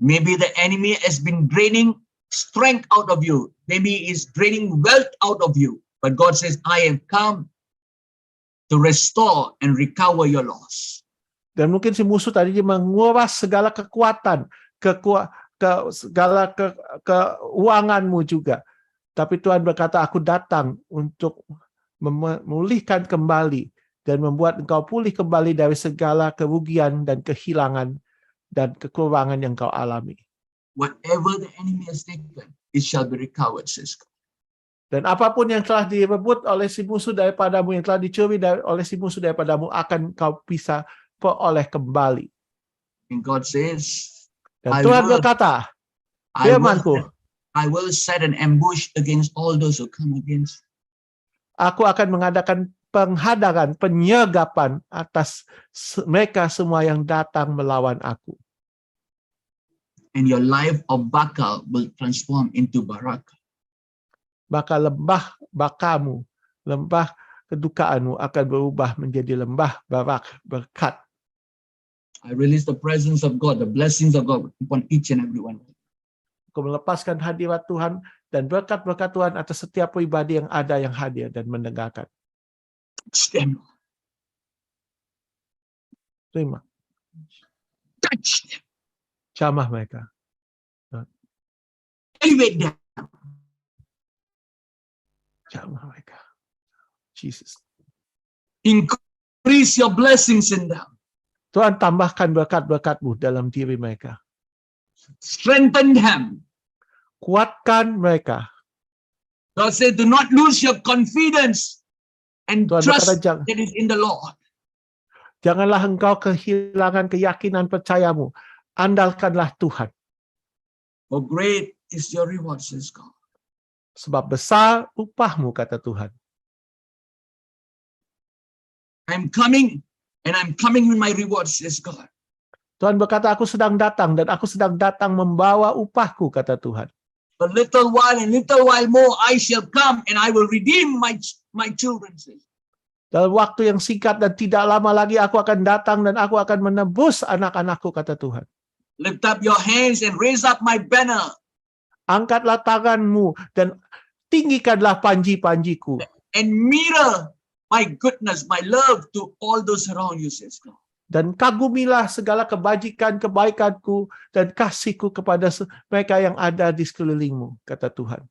Maybe the enemy has been draining strength out of you. Maybe is draining wealth out of you. But God says, I have come to restore and recover your loss. Dan mungkin si musuh tadi dia menguras segala kekuatan, segala keuanganmu juga. Tapi Tuhan berkata, aku datang untuk memulihkan kembali dan membuat engkau pulih kembali dari segala kerugian dan kehilangan dan kekurangan yang kau alami. Whatever the enemy has taken, it shall be recovered, says God. Dan apapun yang telah direbut oleh si musuh daripadamu, yang telah dicuri oleh si musuh daripadamu, akan kau bisa peroleh kembali. And God says, Dan Tuhan berkata, firman-Ku, I will set an ambush against all those who come against you. aku akan mengadakan penghadangan, penyergapan atas mereka semua yang datang melawan aku. and your life of Bakal will transform into Barakah. Maka lembah bakamu, lembah kedukaanmu akan berubah menjadi lembah berkat. I release the presence of God, the blessings of God upon each and every one. Aku melepaskan hadirat Tuhan dan berkat-berkat Tuhan atas setiap pribadi yang ada yang hadir dan mendengarkan. Touch them. Terima. Touch them. Jamah mereka. Elevate them. Jamah mereka. Jesus. Increase your blessings in them. Tuhan tambahkan berkat-berkat-mu dalam diri mereka. Strengthen them. Kuatkan mereka. God said, do not lose your confidence and Tuhan trust berkata, that is in the Lord. janganlah engkau kehilangan keyakinan percayamu. Andalkanlah Tuhan. For great is your reward, says God. Sebab besar upahmu, kata Tuhan. I'm coming and I'm coming with my reward, says God. Tuhan berkata, aku sedang datang dan aku sedang datang membawa upahku, kata Tuhan. A little while and little while more I shall come and I will redeem my children, says. Dalam waktu yang singkat dan tidak lama lagi aku akan datang dan aku akan menebus anak-anakku, kata Tuhan. Lift up your hands and raise up my banner. Angkatlah tanganmu dan tinggikanlah panji-panjiku. And mirror my goodness, my love to all those around you, says God. Dan kagumilah segala kebajikan, kebaikanku, dan kasihku kepada mereka yang ada di sekelilingmu, kata Tuhan.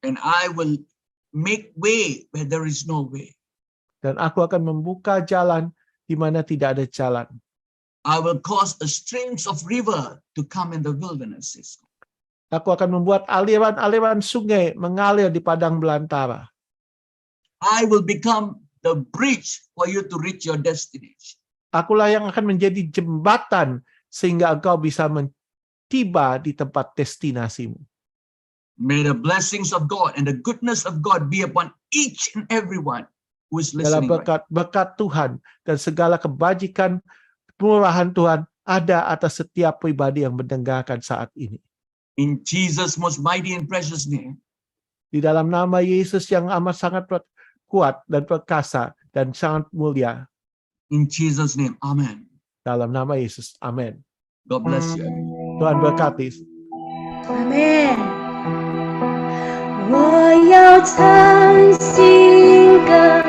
And I will make way where there is no way. Dan aku akan membuka jalan di mana tidak ada jalan. I will cause a streams of river to come in the wilderness, says God. Aku akan membuat aliran-aliran sungai mengalir di padang belantara. I will become the bridge for you to reach your destination. Akulah yang akan menjadi jembatan sehingga engkau bisa tiba di tempat destinasimu. May the blessings of God and the goodness of God be upon each and everyone who is Dalam listening. berkat Tuhan dan segala kebajikan kemurahan Tuhan ada atas setiap pribadi yang mendengarkan saat ini. In Jesus' most mighty and precious name. Di dalam nama Yesus yang amat sangat kuat dan perkasa dan sangat mulia. In Jesus' name. Amen. Dalam nama Yesus. Amin. God bless you. Tuhan berkati. Amen. 我要唱新歌，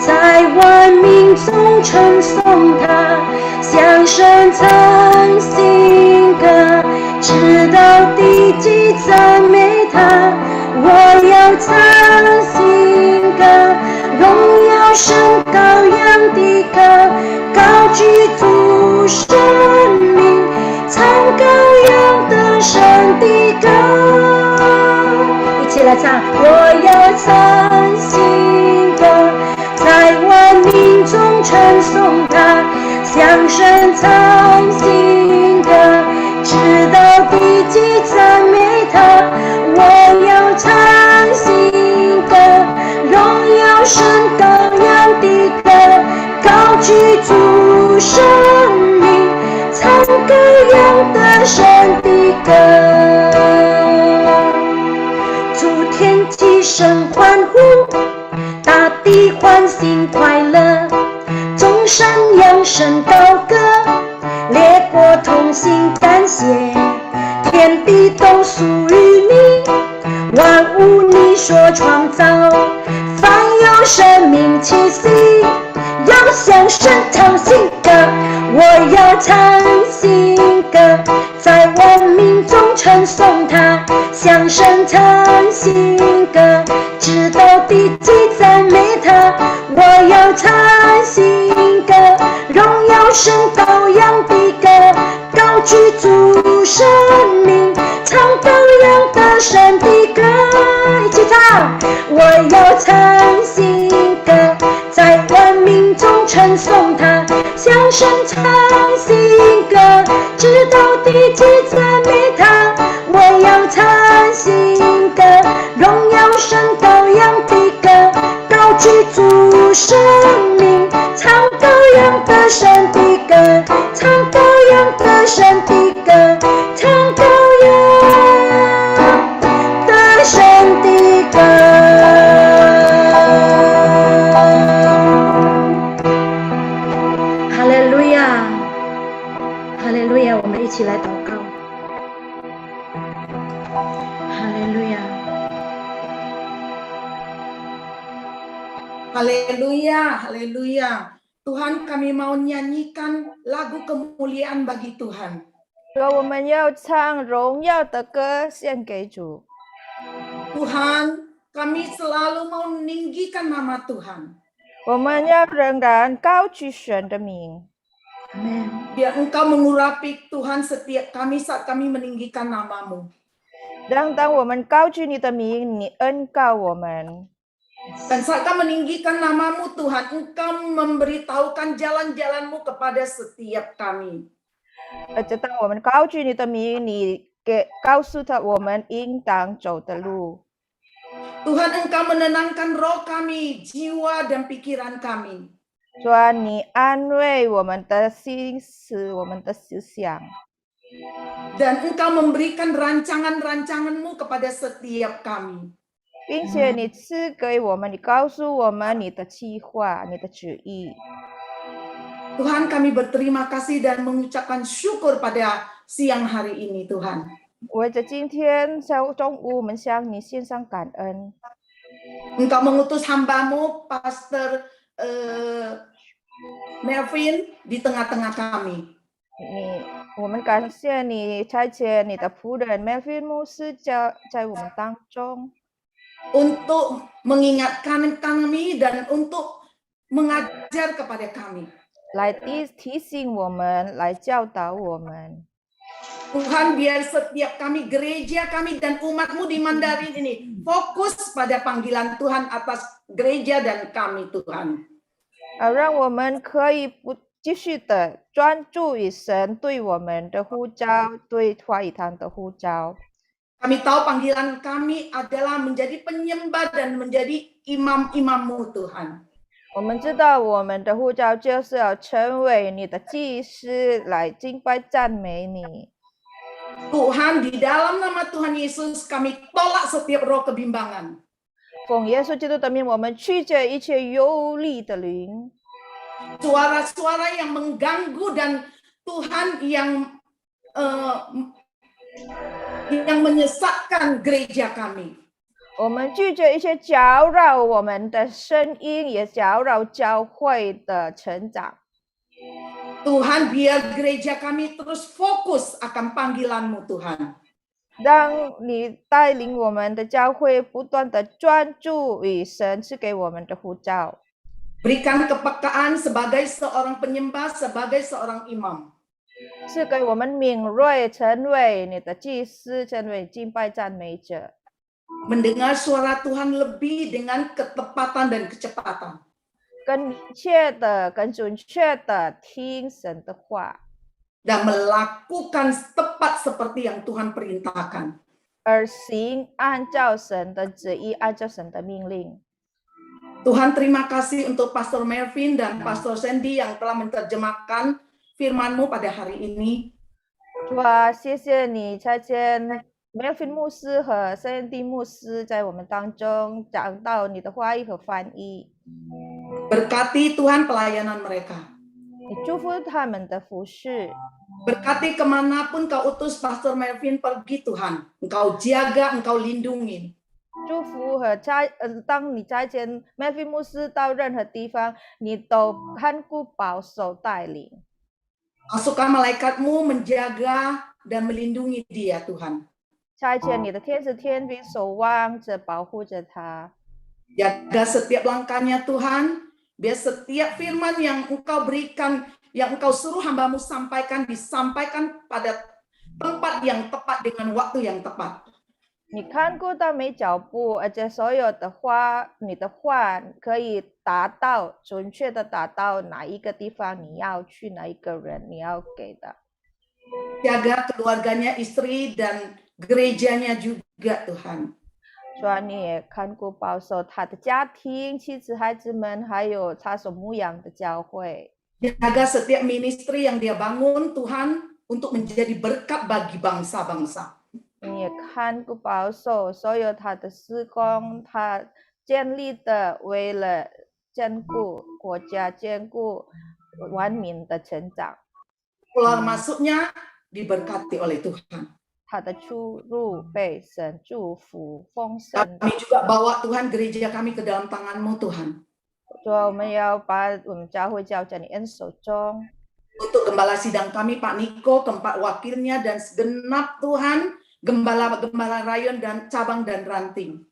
在万民中称颂他，向神唱新歌，直到地极赞美他。我要唱新歌，荣耀神羔羊的歌，高举主生命，唱羔羊的神的歌。一起来唱，我要唱新歌，在万民中称颂他，向神唱新歌，直到地极赞美他。我要唱新歌，荣耀神羔羊的歌，高举主生命，唱羔羊的神的歌。祝天地声欢呼，大地欢欣快乐，众山扬声高歌，列国同心感谢，天地都属于你，万物你所创造，凡有生命气息，要向神唱新歌。我要唱新歌，在万民中称颂他，向神唱新歌，直到地极赞美他。我要唱新歌，荣耀神羔羊的歌，高举主生命，唱羔羊的神的歌。一起唱，我要唱新歌，在万民中称颂他，向神唱新歌，直到地极赞美他。我要唱新歌，荣耀神羔羊的歌，高举主生命，唱羔羊的神的歌，唱羔羊的神哈利路亚！我们一起来祷告。哈利路亚！ Haleluya, haleluya. Tuhan, kami mau nyanyikan lagu kemuliaan bagi Tuhan. 主啊，我们要唱荣耀的歌献给主。 Tuhan, kami selalu mau meninggikan nama Tuhan. 我们要仍然高举神的名， Amin. Biar Engkau mengurapi Tuhan setiap kami saat kami meninggikan namamu. 当我们高举你的名，你恩告我们。 Dan saat kami meninggikan namamu Tuhan, Engkau memberitahukan jalan-jalanmu kepada setiap kami. 而且当我们高举你的名，你告诉我们应当走的路。 Tuhan, Engkau menenangkan roh kami, jiwa dan pikiran kami. 主啊，你安慰我们的心思，我们的思想。 Dan Engkau memberikan rancangan-rancanganmu kepada setiap kami. 并且你赐给我们，你告诉我们你的计划，你的旨意。 Tuhan, kami berterima kasih dan mengucapkan syukur pada siang hari ini, Tuhan. 为着今天中午，我们向你献上感恩。 Engkau mengutus hambamu, Pastor Melvin, di tengah-tengah kami. 我们感谢你差遣你的仆人 Melvin 牧师在我们当中， Untuk mengingatkan kami dan untuk mengajar kepada kami. 来提醒我们，来教导我们。 Tuhan, biar setiap kami, gereja kami dan umatmu di Mandarin ini fokus pada panggilan Tuhan atas gereja dan kami, Tuhan. 让我们可以继续的专注于神对我们的呼召，对话语堂的呼召。 Kami tahu panggilan kami adalah menjadi penyembah dan menjadi imam-imammu, Tuhan. 我们知道我们的呼召就是要成为你的祭司，来敬拜赞美你。 Tuhan, di dalam nama Tuhan Yesus kami tolak setiap roh kebimbangan. 奉耶稣基督的名，我们拒绝一切忧虑的灵， Suara-suara yang mengganggu dan Tuhan yang menyesatkan gereja kami. 我们拒绝一切搅扰我们的声音，也搅扰教会的成长。 Tuhan, biar gereja kami terus fokus akan panggilan-Mu, Tuhan. 让你带领我们的教会不断的专注于神赐给我们的呼召。 Berikan kepekaan sebagai seorang penyembah, sebagai seorang imam. 赐给我们敏锐，成为你的祭司，成为敬拜赞美者。 Mendengar suara Tuhan lebih dengan ketepatan dan kecepatan. 更明确的、更准确的听神的话， Dan melakukan tepat seperti yang Tuhan perintahkan. 而行按照神的旨意，按照神的命令。 Tuhan, terima kasih untuk Pastor Melvin dan Pastor Sandy yang telah menerjemahkan firman-Mu pada hari ini. 主啊，谢谢你差遣 Melvin 牧师和 Sandy 牧师在我们当中讲到你的话语和翻译。 Berkati Tuhan pelayanan mereka. 你祝福他们的服侍， Berkati kemanapun Kau utus Pastor Melvin pergi, Tuhan. Engkau jaga, Engkau lindungi. 祝福和当你差遣 Melvin 牧师到任何地方，你都看顾、保守、带领。 Masukkan malaikat-Mu menjaga dan melindungi dia, Tuhan. 差遣你的天使天兵守望着、保护着他。 Jaga setiap langkahnya, Tuhan. Biar setiap firman yang Engkau berikan, yang Engkau suruh hamba-Mu sampaikan, disampaikan pada tempat yang tepat dengan waktu yang tepat. 你看顾到每脚步，而且所有的话，你的话可以达到准确的达到哪一个地方，你要去哪一个人，你要给的。 Jaga keluarganya, istri dan gerejanya juga, Tuhan. 主啊，你也看顾保守他的家庭、妻子、孩子们，还有他所牧养的教会。 Jaga setiap ministry yang dia bangun, Tuhan, untuk menjadi berkat bagi bangsa-bangsa. 你也看顾保守所有他的事工，他建立的为了兼顾国家、兼顾万民的成长。keluar masuknya diberkati oleh Tuhan. 他的出入被神祝福丰盛。 Kami juga bawa Tuhan gereja kami ke dalam tangan-Mu Tuhan. 主啊，我们要把我们教会交在你恩手中。 Untuk gembala sidang kami Pak Niko, keempat wakilnya dan segenap Tuhan, gembala-gembala rayon dan cabang dan ranting.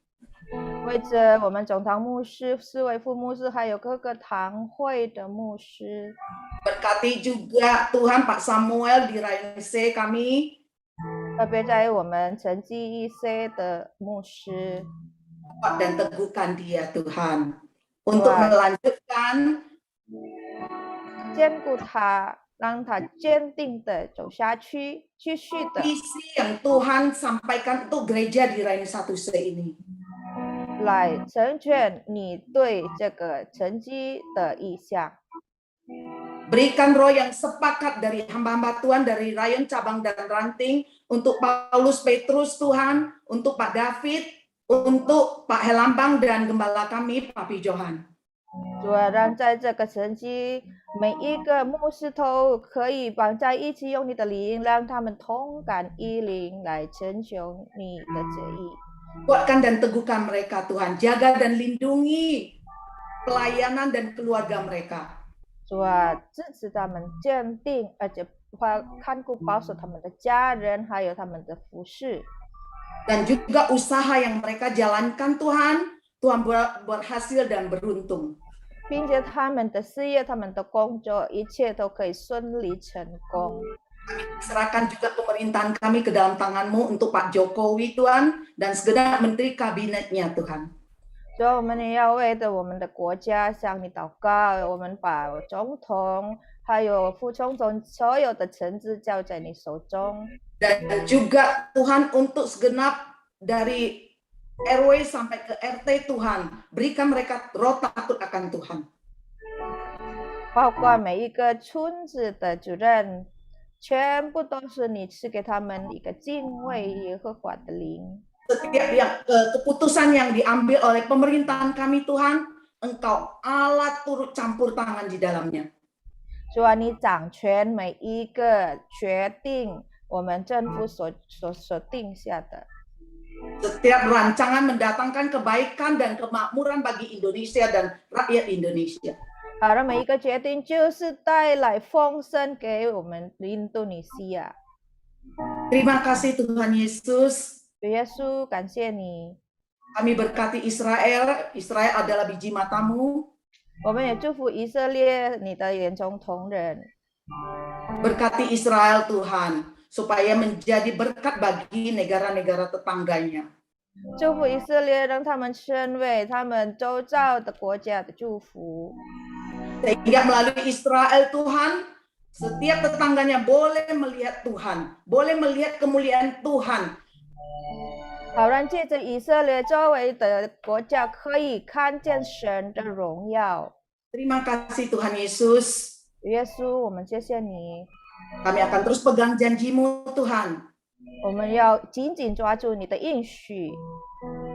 为着我们总堂牧师、四位副牧师，还有各个堂会的牧师， Berkati juga Tuhan Pak Samuel di rayon C kami. 特别在我们城基 EC 的牧师， Kuat dan teguhkan dia Tuhan. Untuk Tuhan. melanjutkan 兼顾他，让他坚定的走下去，继续的 visi yang Tuhan sampaikan untuk gereja di rayon 1C ini. 来成全你对这个成绩的意向。 Berikan roh yang sepakat dari hamba-hamba Tuhan dari rayon cabang dan ranting untuk Paulus Petrus Tuhan, untuk Pak David, untuk Pak Helambang dan gembala kami Pak Johan. 主啊，让在这个成绩每一个牧师都可以绑在一起，用你的灵，让他们同感一灵来成就你的旨意。 Kuatkan dan teguhkan mereka Tuhan, jaga dan lindungi pelayanan dan keluarga mereka. 主啊，支持他们坚定，而且看顾保守他们的家人，还有他们的服饰。 Dan juga usaha yang mereka jalankan Tuhan buat hasil dan beruntung. 并且他们的事业、他们的工作，一切都可以顺利成功。 Serahkan juga pemerintahan kami ke dalam tangan-Mu untuk Pak Jokowi Tuhan dan segenap menteri kabinetnya Tuhan. 所以我们也要为着我们的国家向你祷告，我们把总统还有副总统所有的臣子交在你手中。 Dan juga Tuhan untuk segenap dari RW sampai ke RT Tuhan, berikan mereka roh takut akan Tuhan. 包括每一个村子的主任，全部都是你赐给他们一个敬畏耶和华的灵。 Setiap keputusan yang diambil oleh pemerintahan kami Tuhan, Engkau Allah turut campur tangan di dalamnya. 主啊，你掌权每一个决定，我们政府所定下的。 Setiap rancangan mendatangkan kebaikan dan kemakmuran bagi Indonesia dan rakyat Indonesia. 好的，每一个决定就是带来丰盛给我们印度尼西亚。 Terima kasih Tuhan Yesus. 主耶稣，感谢你。 Kami berkati Israel. Israel adalah biji matamu. 我们也祝福以色列，你的眼中同人。 Berkati Israel Tuhan, supaya menjadi berkat bagi negara-negara tetangganya. 祝福以色列，让他们成为他们周遭的国家的祝福。 Sehingga melalui Israel Tuhan, setiap tetangganya boleh melihat Tuhan, boleh melihat kemuliaan Tuhan. 好让借着以色列周围的国家可以看见神的荣耀。 Terima kasih Tuhan Yesus. 耶稣，我们谢谢你， Kami akan terus pegang janji-Mu Tuhan. 我们要紧紧抓住你的应许。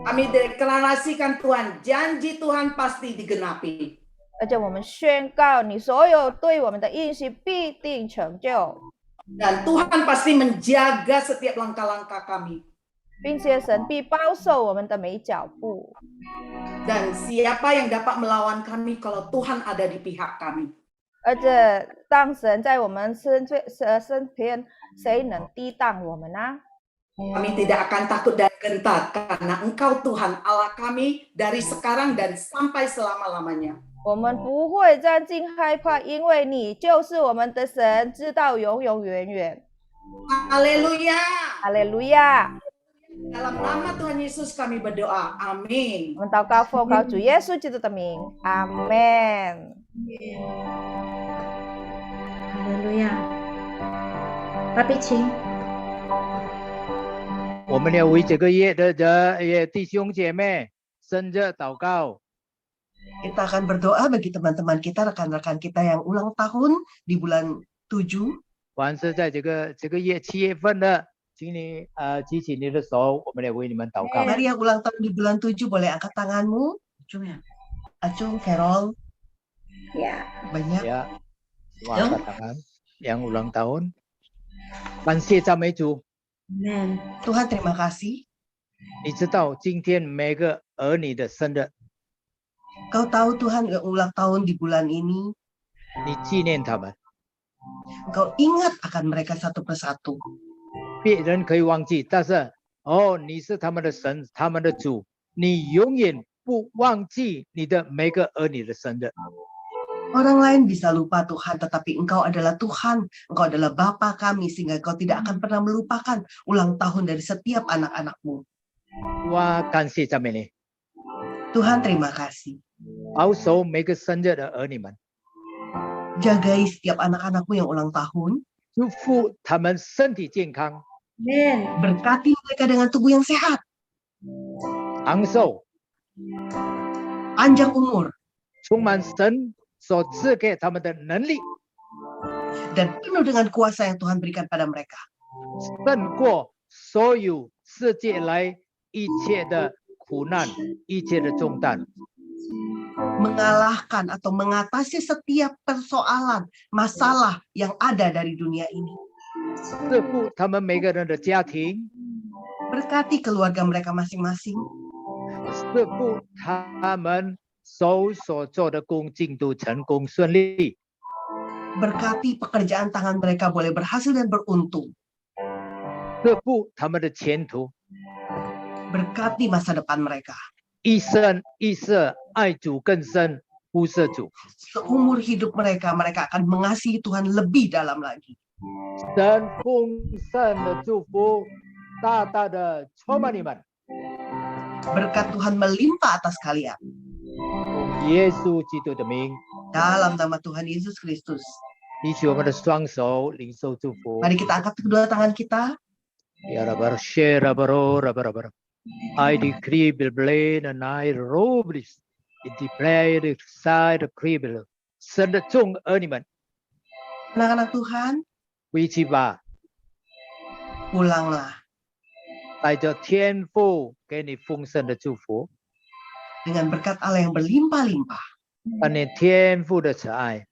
Kami deklarasikan Tuhan, janji Tuhan pasti digenapi. 而且我们宣告，你所有对我们的应许必定成就， Dan Tuhan pasti menjaga setiap langkah-langkah kami. 并且神必保守我们的每脚步。 Dan siapa yang dapat melawan kami kalau Tuhan ada di pihak kami? 而且当神在我们身边，谁能抵挡我们呢？ Kami tidak akan takut dan gentar karena Engkau Tuhan Allah kami dari sekarang dan sampai selama-lamanya. 我们不会战惊害怕，因为你就是我们的神，直到永永远远。 Haleluya. 哈利路亚！ Dalam nama Tuhan Yesus kami berdoa. Amin. 我们祷告奉靠主耶稣基督的名，阿门。 哈利路亚。巴比请。我们要为这个月的弟兄姐妹生日祷告。 Kita akan berdoa bagi teman-teman kita, rekan-rekan kita yang ulang tahun di bulan 7. 凡是在这个月7月份的，请你举起你的手，我们来为你们祷告。 Mari yang ulang tahun di bulan 7 boleh angkat tanganmu. Acung ya. Acung, Carol. Ya. Banyak. Ya, semua angkat tangan. yang ulang tahun. 感谢赞美主。 Amen. Tuhan terima kasih. 你知道今天每个儿女的生日， Kau tahu Tuhan yang ulang tahun di bulan ini, 你纪念他们， Engkau ingat akan mereka satu persatu. 别人可以忘记，但是你是他们的神，他们的主，你永远不忘记你的每个儿女的生日。 Orang lain bisa lupa Tuhan, tetapi Engkau adalah Tuhan, Engkau adalah Bapa kami, sehingga Engkau tidak akan pernah melupakan ulang tahun dari setiap anak-anak-Mu. 我感谢赞美你， Tuhan terima kasih. 保守每个生日的儿女们， Jagai setiap anak-anak-Mu yang ulang tahun, 祝福他们身体健康， Amen. berkati mereka dengan tubuh yang sehat, 长寿， panjang umur, 充满神所赐给他们的能力， dan penuh dengan kuasa yang Tuhan berikan pada mereka. 胜过所有世界来一切的苦难、一切的重担。 Mengalahkan atau mengatasi setiap persoalan, masalah yang ada dari dunia ini. 祝福他们每个人的家庭， Berkati keluarga mereka masing-masing. 祝福他们手所做的工进度成功顺利， Berkati pekerjaan tangan mereka boleh berhasil dan beruntung. 祝福他们的前途， Berkati masa depan mereka. 一生一世爱主更深，忽视主。 Seumur hidup mereka, mereka akan mengasihi Tuhan lebih dalam lagi. 神丰盛的祝福大大的充满你们， Berkat Tuhan melimpah atas kalian. 奉耶稣基督的名， Dalam nama Tuhan Yesus Kristus. 举起我们的双手，领受祝福。 Mari kita angkat kedua tangan kita. I decree Bible and I robles. It declared side cribble. 神的众儿女们， Anak-anak Tuhan, 回去吧， pulanglah 带着天父给你丰盛的祝福， dengan berkat Allah yang berlimpah-limpah. 把你天父的慈爱，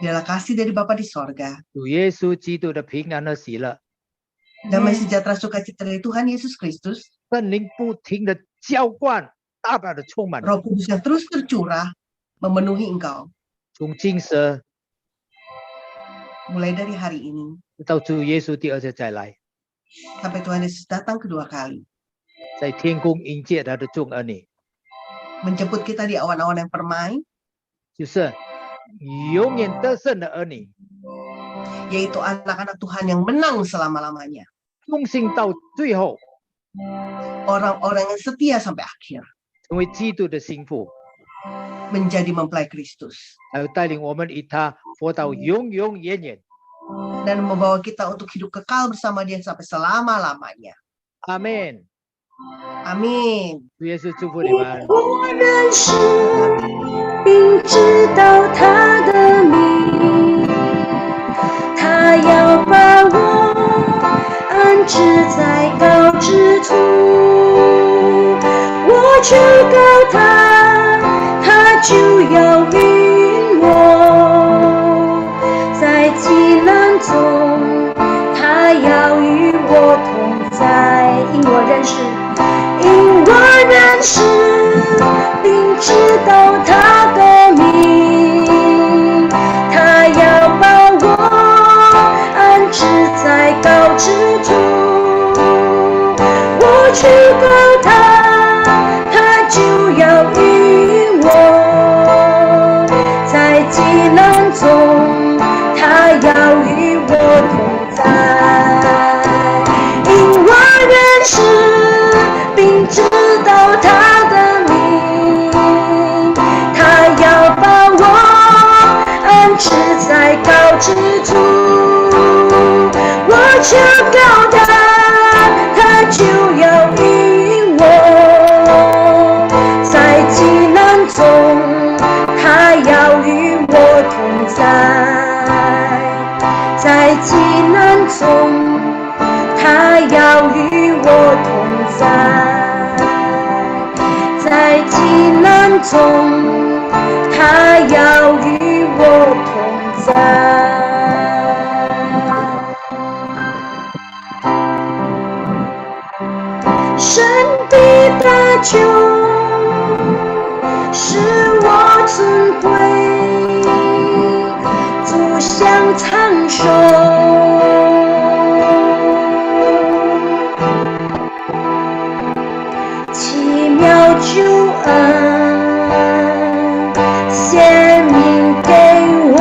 Biarlah kasih dari Bapa di sorga, 主耶稣基督的平安和喜乐， damai sejahtera sukacita dari Tuhan Yesus Kristus, 圣灵不停的浇灌，大大的充满你， Roh Kudus yang terus tercurah, memenuhi engkau. 从今时 Mulai dari hari ini, 到主耶稣第二次再来， sampai Tuhan Yesus datang kedua kali, 在天空迎接他的众儿女， menjemput kita di awan-awan yang permai, 就是永远得胜的儿女， yaitu anak-anak Tuhan yang menang selama-lamanya. 忠心到最后， Orang-orang yang setia sampai akhir, 成为基督的心腹， menjadi mempelai Kristus, 还有带领我们与他活到永永远远。 dan membawa kita untuk hidup kekal bersama Dia sampai selama-lamanya. 阿门。 Amin. 主耶稣祝福你们。我认识并知道他的名，他要把我安置在高之处，我求告他，他就要引我，在极难中，他要与我同在，因我认识。因我认识并知道他的名，他要把我安置在高之处，我去告他，他就要引我，在极难中，他要与我同在，因我认识并知道他的名，他要把我安置在高之处，我求告他，他就要引我，在极难中，他要与我同在，在极难中，他要与我同在。在极难中，他要与我同在。救，使我尊贵，主享长寿。奇妙救恩显明给我，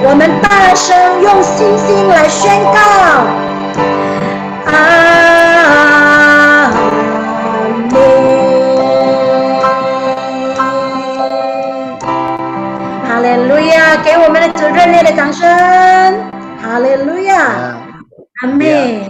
我们大声用信心来宣告。阿门。哈利路亚！给我们的主热烈的掌声。哈利路亚！阿门。